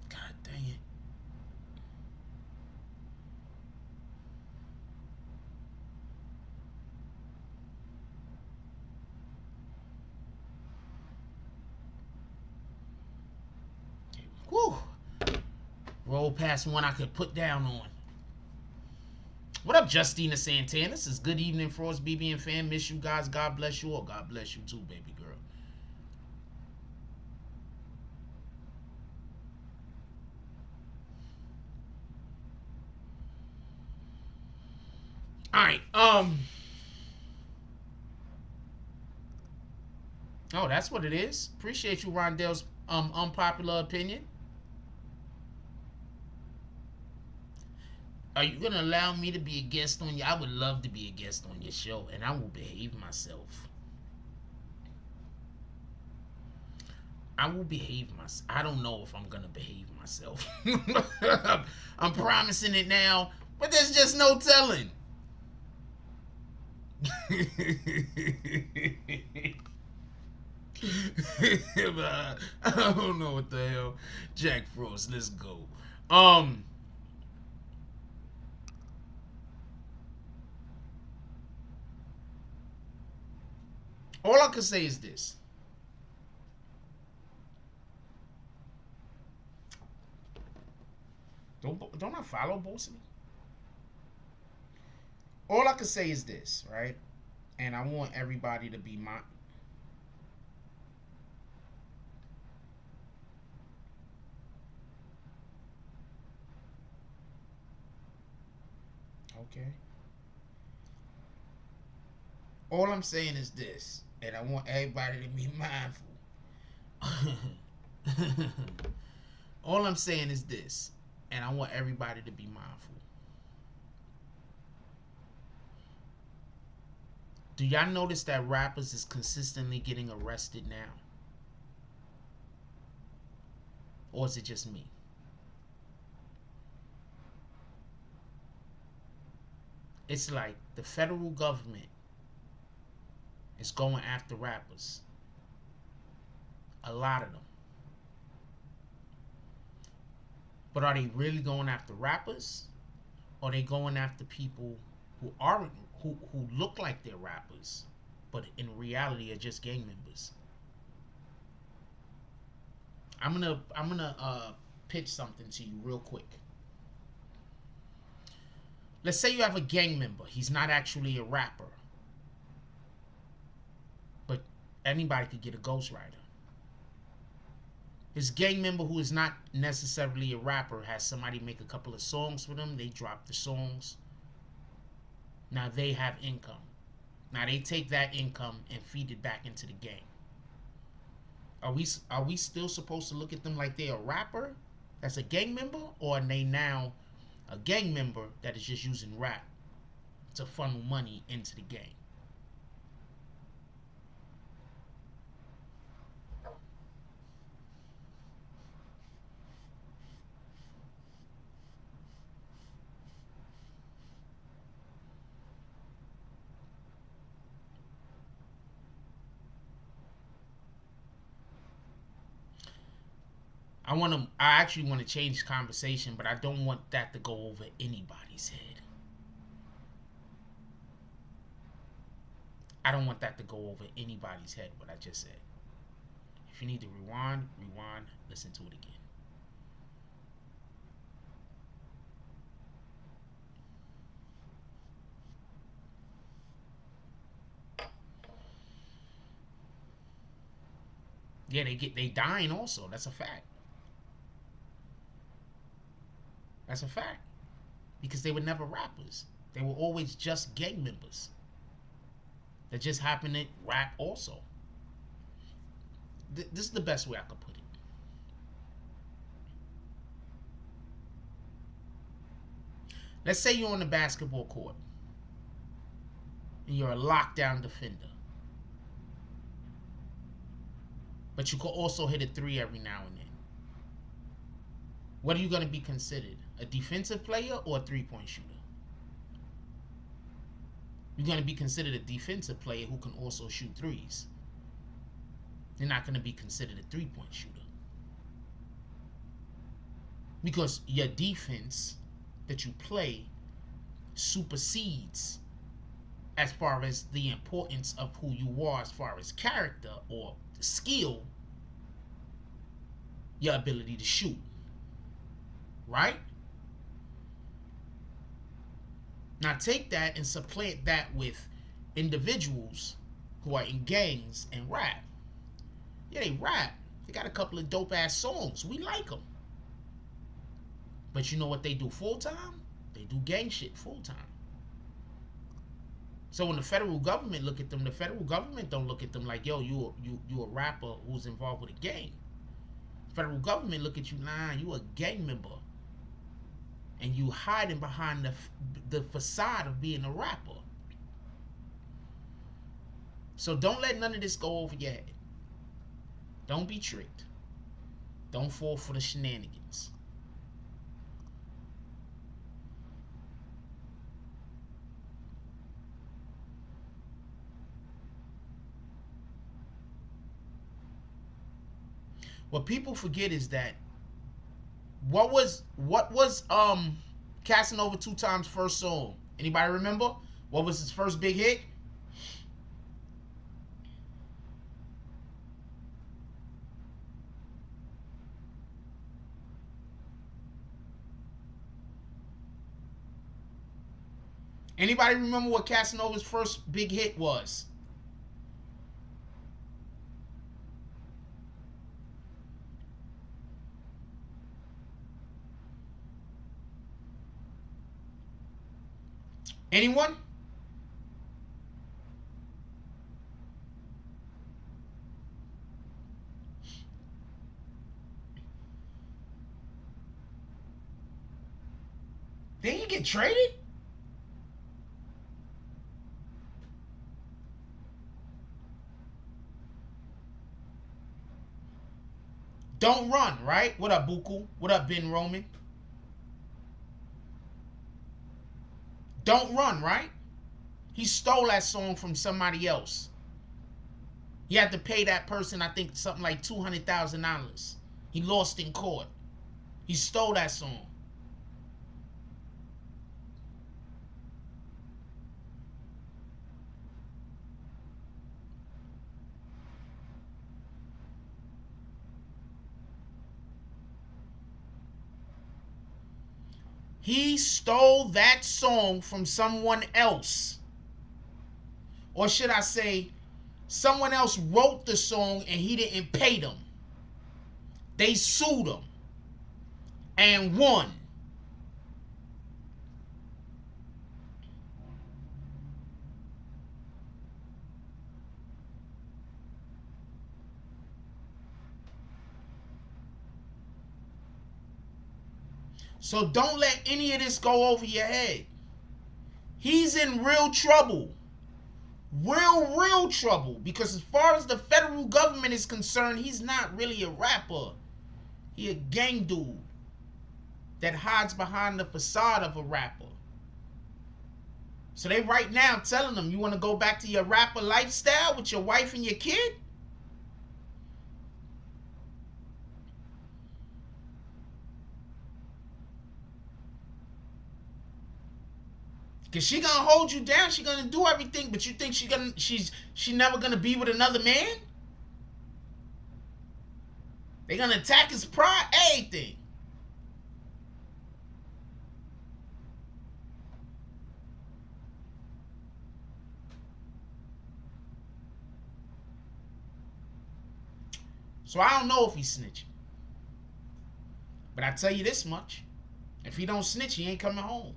God dang it. Whew. Roll past one I could put down on. What up, Justina Santana? This is good evening, Frost BBN fan. Miss you guys. God bless you all. God bless you too, baby girl. All right. Oh, that's what it is. Appreciate you, Rondell's unpopular opinion. Are you gonna allow me to be a guest on you? I would love to be a guest on your show, and I will behave myself. I will behave myself. I don't know if I'm gonna behave myself. I'm promising it now, but there's just no telling. I don't know what the hell. Jack Frost, let's go. All I can say is this. Don't I follow Bolson? All I can say is this, right? And I want everybody to be my. Okay. All I'm saying is this, and I want everybody to be mindful. All I'm saying is this, and I want everybody to be mindful. Do y'all notice that rappers is consistently getting arrested now? Or is it just me? It's like the federal government is going after rappers. A lot of them. But are they really going after rappers? Or are they going after people who aren't, who look like they're rappers, but in reality are just gang members? I'm gonna pitch something to you real quick. Let's say you have a gang member. He's not actually a rapper, but anybody could get a ghostwriter. His gang member, who is not necessarily a rapper, has somebody make a couple of songs for them. They drop the songs. Now they have income. Now they take that income and feed it back into the gang. Are we still supposed to look at them like they're a rapper that's a gang member, or are they now a gang member that is just using rap to funnel money into the gang? I actually want to change the conversation, but I don't want that to go over anybody's head. I don't want that to go over anybody's head, what I just said. If you need to rewind, listen to it again. Yeah, they dying also. That's a fact. That's a fact. Because they were never rappers. They were always just gang members that just happened to rap also. This is the best way I could put it. Let's say you're on the basketball court and you're a lockdown defender, but you could also hit a three every now and then. What are you going to be considered? A defensive player or a three-point shooter? You're going to be considered a defensive player who can also shoot threes. You're not going to be considered a three-point shooter. Because your defense that you play supersedes, as far as the importance of who you are, as far as character or skill, your ability to shoot. Right? Now take that and supplant that with individuals who are in gangs and rap. Yeah, they rap. They got a couple of dope ass songs. We like them. But you know what they do full time? They do gang shit full time. So when the federal government look at them, the federal government don't look at them like, yo, you a rapper who's involved with a gang. Federal government look at you, nah, you a gang member. And you hiding behind the facade of being a rapper. So don't let none of this go over your head. Don't be tricked. Don't fall for the shenanigans. What people forget is that what was Casanova 2 Times' first song? Anybody remember? What was his first big hit? Anybody remember what Casanova's first big hit was? Anyone? Didn't he get traded? Don't Run, right? What up, Buku? What up, Ben Roman? Don't Run, right? He stole that song from somebody else. He had to pay that person, I think, something like $200,000. He lost in court. He stole that song. He stole that song from someone else. Or should I say, someone else wrote the song and he didn't pay them. They sued him and won. So don't let any of this go over your head. He's in real trouble. Real trouble. Because as far as the federal government is concerned, he's not really a rapper. He a gang dude that hides behind the facade of a rapper. So they right now telling him, you want to go back to your rapper lifestyle with your wife and your kid? Cause she gonna hold you down, she gonna do everything, but you think she never gonna be with another man? They gonna attack his pride, everything. So I don't know if he's snitching. But I tell you this much. If he don't snitch, he ain't coming home.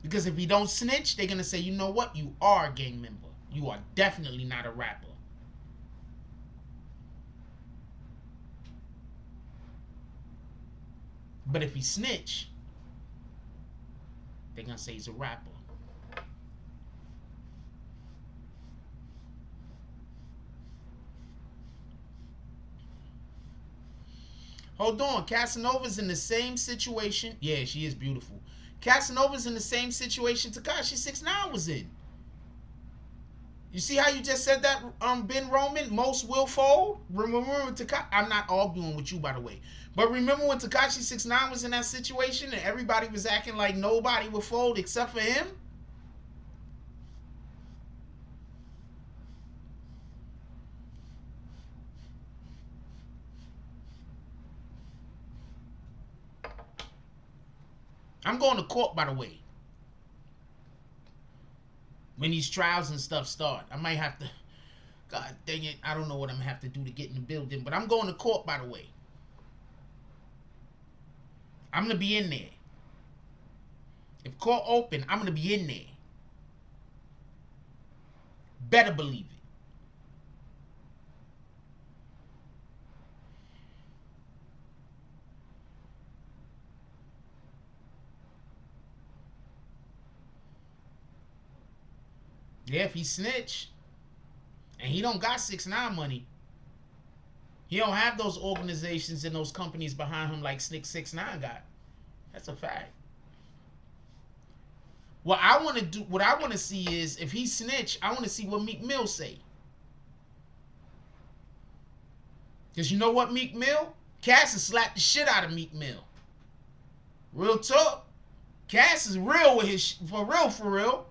Because if he don't snitch, they're going to say, you know what? You are a gang member. You are definitely not a rapper. But if he snitch, they're going to say he's a rapper. Hold on. Casanova's in the same situation. Yeah, she is beautiful. Casanova's in the same situation Tekashi 6ix9ine was in. You see how you just said that, Ben Roman? Most will fold? Remember when Tekashi... I'm not arguing with you, by the way. But remember when Tekashi 6ix9ine was in that situation and everybody was acting like nobody would fold except for him? I'm going to court, by the way. When these trials and stuff start. I might have to... God dang it. I don't know what I'm going to have to do to get in the building. But I'm going to court, by the way. I'm going to be in there. If court open, I'm going to be in there. Better believe it. Yeah, if he snitch and he don't got 6ix9ine money, he don't have those organizations and those companies behind him like 6ix9ine got. That's a fact. What I want to do, what I want to see is if he snitch, I want to see what Meek Mill say. Because you know what, Meek Mill? Cass has slapped the shit out of Meek Mill. Real talk. Cass is real with his for real, for real.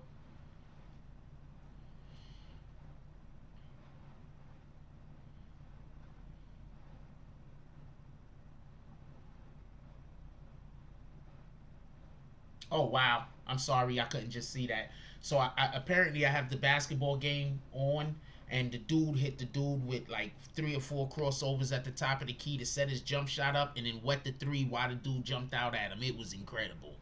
Oh wow, I'm sorry I couldn't just see that. So I apparently I have the basketball game on, and the dude hit the dude with like 3 or 4 crossovers at the top of the key to set his jump shot up, and then wet the 3 while the dude jumped out at him. It was incredible.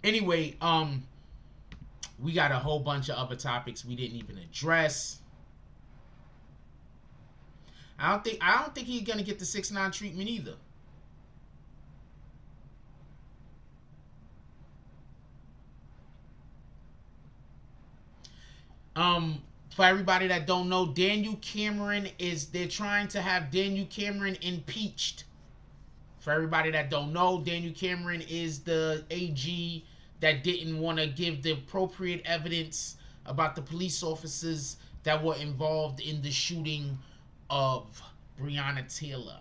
Anyway, we got a whole bunch of other topics we didn't even address. I don't think he's gonna get the 6ix9ine treatment either. For everybody that don't know, Daniel Cameron they're trying to have Daniel Cameron impeached. For everybody that don't know, Daniel Cameron is the AG that didn't want to give the appropriate evidence about the police officers that were involved in the shooting of Breonna Taylor.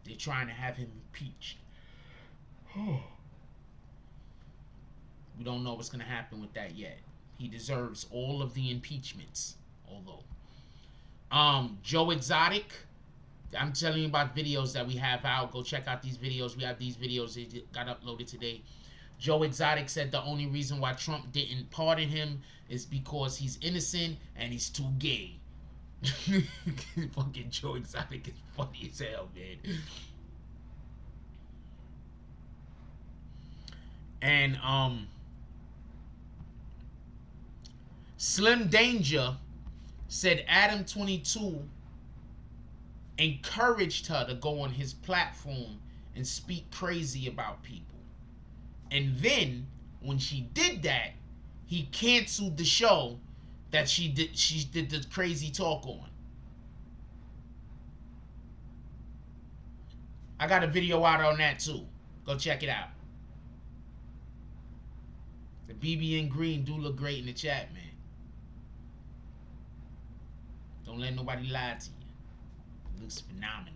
They're trying to have him impeached. We don't know what's going to happen with that yet. He deserves all of the impeachments. Although, Joe Exotic, I'm telling you about videos that we have out. Go check out these videos. We have these videos that got uploaded today. Joe Exotic said the only reason why Trump didn't pardon him is because he's innocent and he's too gay. Fucking Joe Exotic is funny as hell, man. And Slim Danger said Adam 22 encouraged her to go on his platform and speak crazy about people. And then when she did that, he canceled the show that she did the crazy talk on. I got a video out on that too. Go check it out. The BB and Green do look great in the chat, man. Don't let nobody lie to you. It looks phenomenal.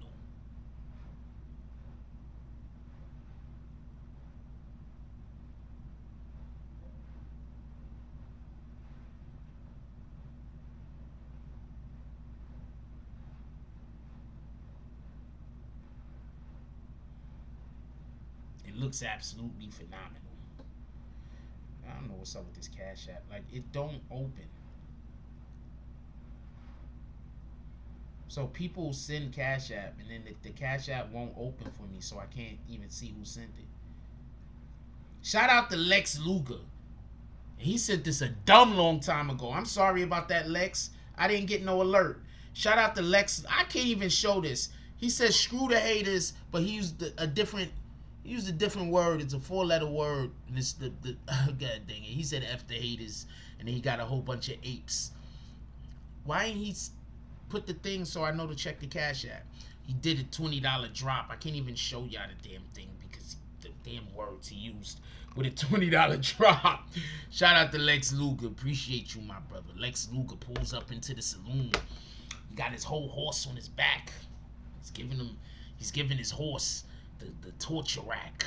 It looks absolutely phenomenal. I don't know what's up with this Cash App. Like, it don't open. So people send Cash App, and then the Cash App won't open for me, so I can't even see who sent it. Shout out to Lex Luger. He sent this a dumb long time ago. I'm sorry about that, Lex. I didn't get no alert. Shout out to Lex. I can't even show this. He says screw the haters, but he used a different word. It's a 4-letter word. And it's the God dang it. He said F the haters, and then he got a whole bunch of apes. Why ain't he put the thing so I know to check the Cash App? He did a $20 drop. I can't even show y'all the damn thing because the damn words he used with a $20 drop. Shout out to Lex Luger. Appreciate you, my brother. Lex Luger pulls up into the saloon. He got his whole horse on his back. He's giving his horse the torture rack.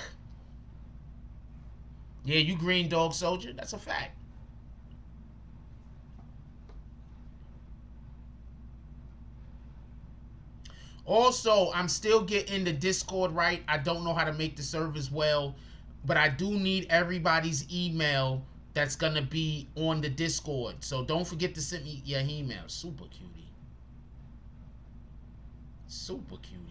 Yeah, you green dog soldier. That's a fact. Also, I'm still getting the Discord right. I don't know how to make the servers well, but I do need everybody's email that's going to be on the Discord. So don't forget to send me your email. Super cutie. Super cutie.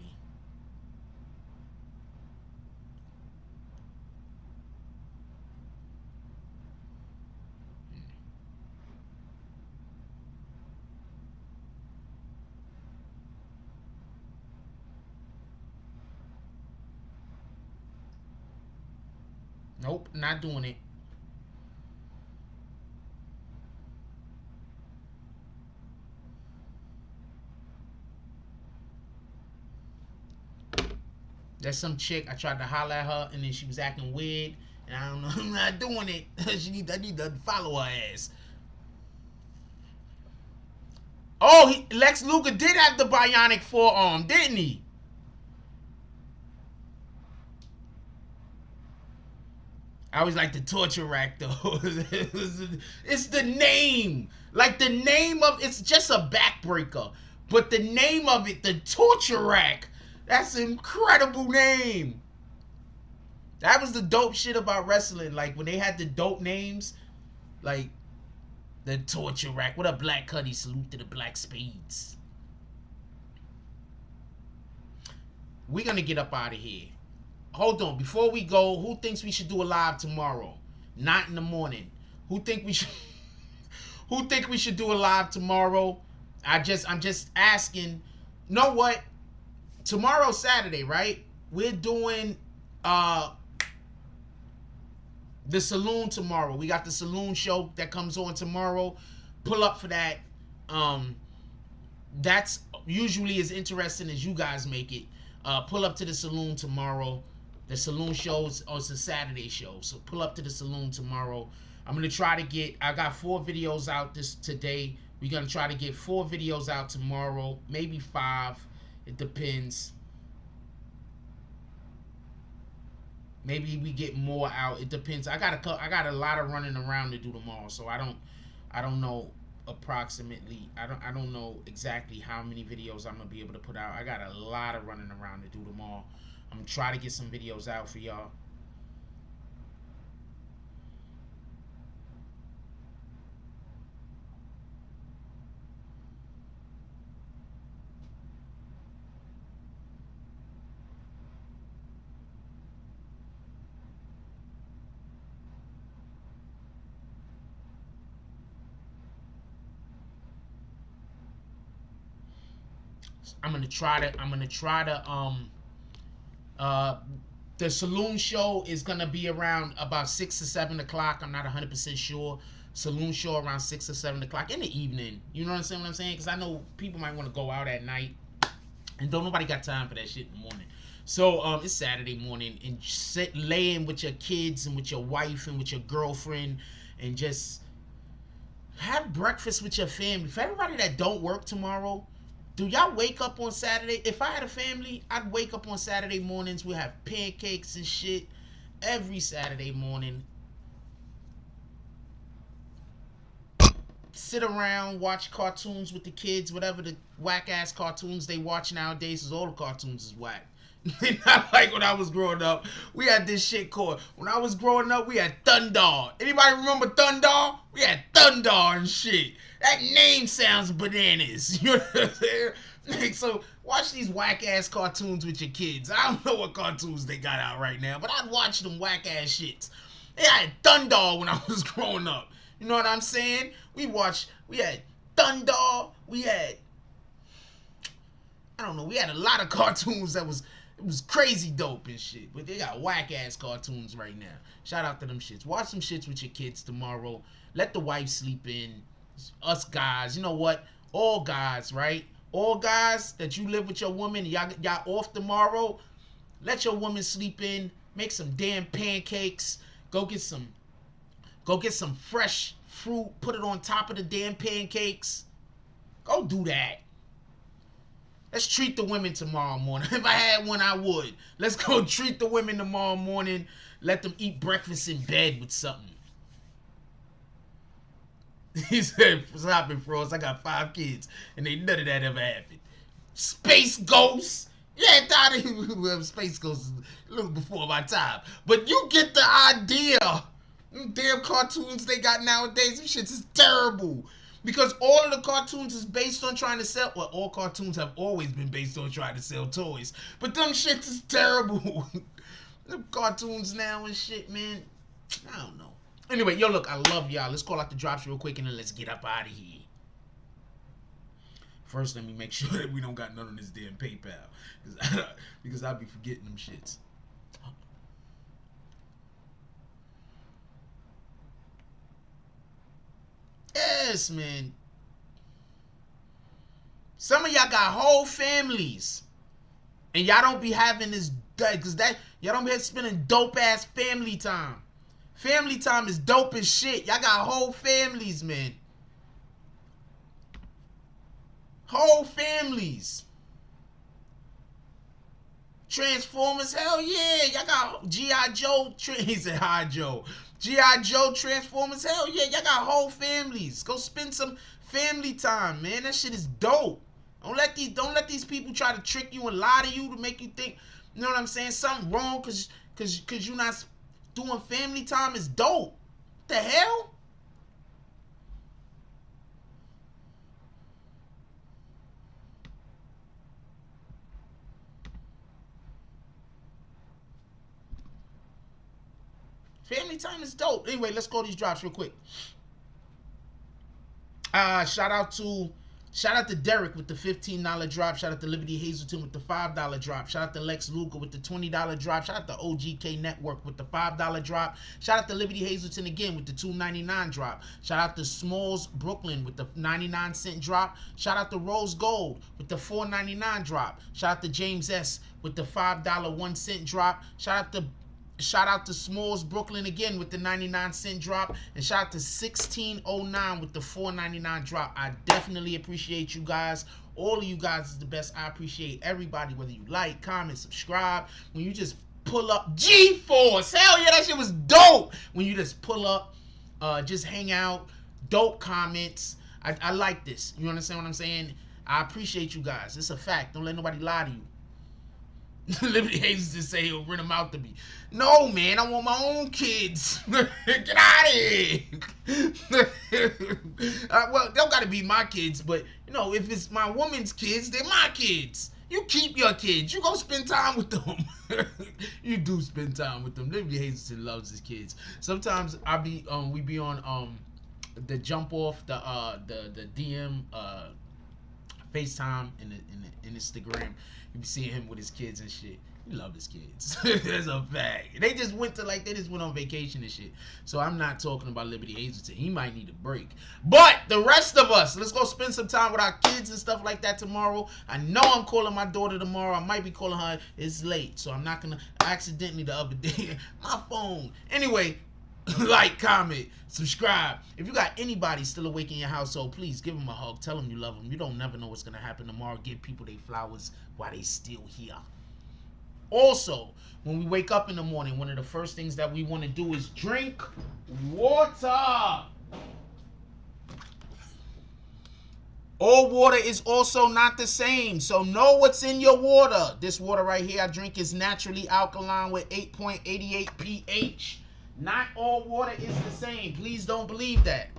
Nope, not doing it. There's some chick, I tried to holler at her, and then she was acting weird, and I don't know, I'm not doing it. I need to follow her ass. Oh, Lex Luger did have the bionic forearm, didn't he? I always like the torture rack, though. It's the name. Like, the name of, it's just a backbreaker. But the name of it, the torture rack, that's an incredible name. That was the dope shit about wrestling. Like, when they had the dope names, like, the torture rack. What up, Black Cuddy? Salute to the Black Spades. We're gonna get up out of here. Hold on, before we go, who thinks we should do a live tomorrow? Not in the morning. Who think we should who think we should do a live tomorrow? I'm just asking. Know what? Tomorrow's Saturday, right? We're doing the saloon tomorrow. We got the saloon show that comes on tomorrow. Pull up for that. That's usually as interesting as you guys make it. Pull up to the saloon tomorrow. The saloon shows, it's a Saturday show, so pull up to the saloon tomorrow. I'm gonna try to get, I got 4 videos out today. We're gonna try to get 4 videos out tomorrow, maybe 5. It depends. Maybe we get more out. It depends. I got a lot of running around to do tomorrow, so I don't know approximately. I don't know exactly how many videos I'm gonna be able to put out. I got a lot of running around to do tomorrow. I'm gonna try to get some videos out for y'all. I'm gonna try to the saloon show is gonna be around about 6 or 7 o'clock. I'm not 100% sure. Saloon show around 6 or 7 o'clock in the evening. You know what I'm saying? Because I know people might want to go out at night, and don't nobody got time for that shit in the morning. So it's Saturday morning, and laying with your kids and with your wife and with your girlfriend, and just have breakfast with your family. For everybody that don't work tomorrow, do y'all wake up on Saturday? If I had a family, I'd wake up on Saturday mornings. We'll have pancakes and shit every Saturday morning. Sit around, watch cartoons with the kids, whatever the whack-ass cartoons they watch nowadays, because all the cartoons is whack. Not like when I was growing up. We had this shit called, when I was growing up, we had Thunder. Anybody remember Thunder? We had Thunder and shit. That name sounds bananas. You know what I'm saying? Like, so watch these whack-ass cartoons with your kids. I don't know what cartoons they got out right now, but I'd watch them whack-ass shits. They had Thunder when I was growing up. You know what I'm saying? We had Thunder. We had, I don't know, we had a lot of cartoons that was, it was crazy dope and shit. But they got whack-ass cartoons right now. Shout out to them shits. Watch some shits with your kids tomorrow. Let the wife sleep in. Us guys, you know what? All guys, right? All guys that you live with your woman, y'all off tomorrow. Let your woman sleep in. Make some damn pancakes. Go get some fresh fruit. Put it on top of the damn pancakes. Go do that. Let's treat the women tomorrow morning. If I had one, I would. Let's go treat the women tomorrow morning. Let them eat breakfast in bed with something. He said, "Stop it, Frost. I got 5 kids, and ain't none of that ever happened." Space Ghost. Yeah, Space Ghost is a little before my time. But you get the idea. Them damn cartoons they got nowadays, them shits is terrible. Because all of the cartoons is based on trying to sell, well, all cartoons have always been based on trying to sell toys. But them shits is terrible. Them cartoons now and shit, man. I don't know. Anyway, yo, look, I love y'all. Let's call out the drops real quick and then let's get up out of here. First, let me make sure that we don't got none of this damn PayPal. Because I'll be forgetting them shits. Yes, man. Some of y'all got whole families. And y'all don't be having this, because that, y'all don't be spending dope ass family time. Family time is dope as shit. Y'all got whole families, man. Whole families. Transformers, hell yeah. Y'all got G.I. Joe, he said hi Joe. G.I. Joe, Transformers, hell yeah. Y'all got whole families. Go spend some family time, man. That shit is dope. Don't let these people try to trick you and lie to you to make you think, you know what I'm saying, something wrong cause you're not doing family time is dope. What the hell? Family time is dope. Anyway, let's go to these drops real quick. Shout out to Derek with the $15 drop. Shout out to Liberty Hazelton with the $5 drop. Shout out to Lex Luger with the $20 drop. Shout out to OGK Network with the $5 drop. Shout out to Liberty Hazelton again with the $2.99 drop. Shout out to Smalls Brooklyn with the 99-cent drop. Shout out to Rose Gold with the $4.99 drop. Shout out to James S with the $5 1 cent drop. Shout out to Smalls Brooklyn again with the 99-cent drop. And shout out to 1609 with the $4.99 drop. I definitely appreciate you guys. All of you guys is the best. I appreciate everybody, whether you like, comment, subscribe. When you just pull up, G-Force. Hell yeah, that shit was dope. When you just pull up, just hang out, dope comments. I like this. You understand what I'm saying? I appreciate you guys. It's a fact. Don't let nobody lie to you. Liberty hates to say he'll rent them out to me. No, man, I want my own kids. Get out of here. Well, they don't got to be my kids, but, you know, if it's my woman's kids, they're my kids. You keep your kids. You go spend time with them. You do spend time with them. Liberty Hazelton loves his kids. Sometimes we be on the jump off, the DM FaceTime in Instagram. You be seeing him with his kids and shit. He love his kids. That's a fact. They just went on vacation and shit. So I'm not talking about Liberty Hazelton. He might need a break. But the rest of us, let's go spend some time with our kids and stuff like that tomorrow. I know I'm calling my daughter tomorrow. I might be calling her. It's late, so I'm not gonna accidentally the other day. My phone. Anyway, like, comment, subscribe. If you got anybody still awake in your household, please give them a hug. Tell them you love them. You don't never know what's going to happen tomorrow. Give people their flowers while they still here. Also, when we wake up in the morning, one of the first things that we want to do is drink water. All water is also not the same, so know what's in your water. This water right here I drink is naturally alkaline with 8.88 pH. Not all water is the same. Please don't believe that.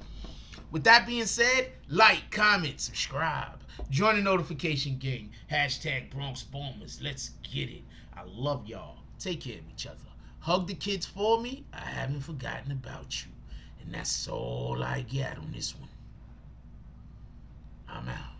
With that being said, like, comment, subscribe. Join the notification gang. Hashtag Bronx Bombers. Let's get it. I love y'all. Take care of each other. Hug the kids for me. I haven't forgotten about you. And that's all I got on this one. I'm out.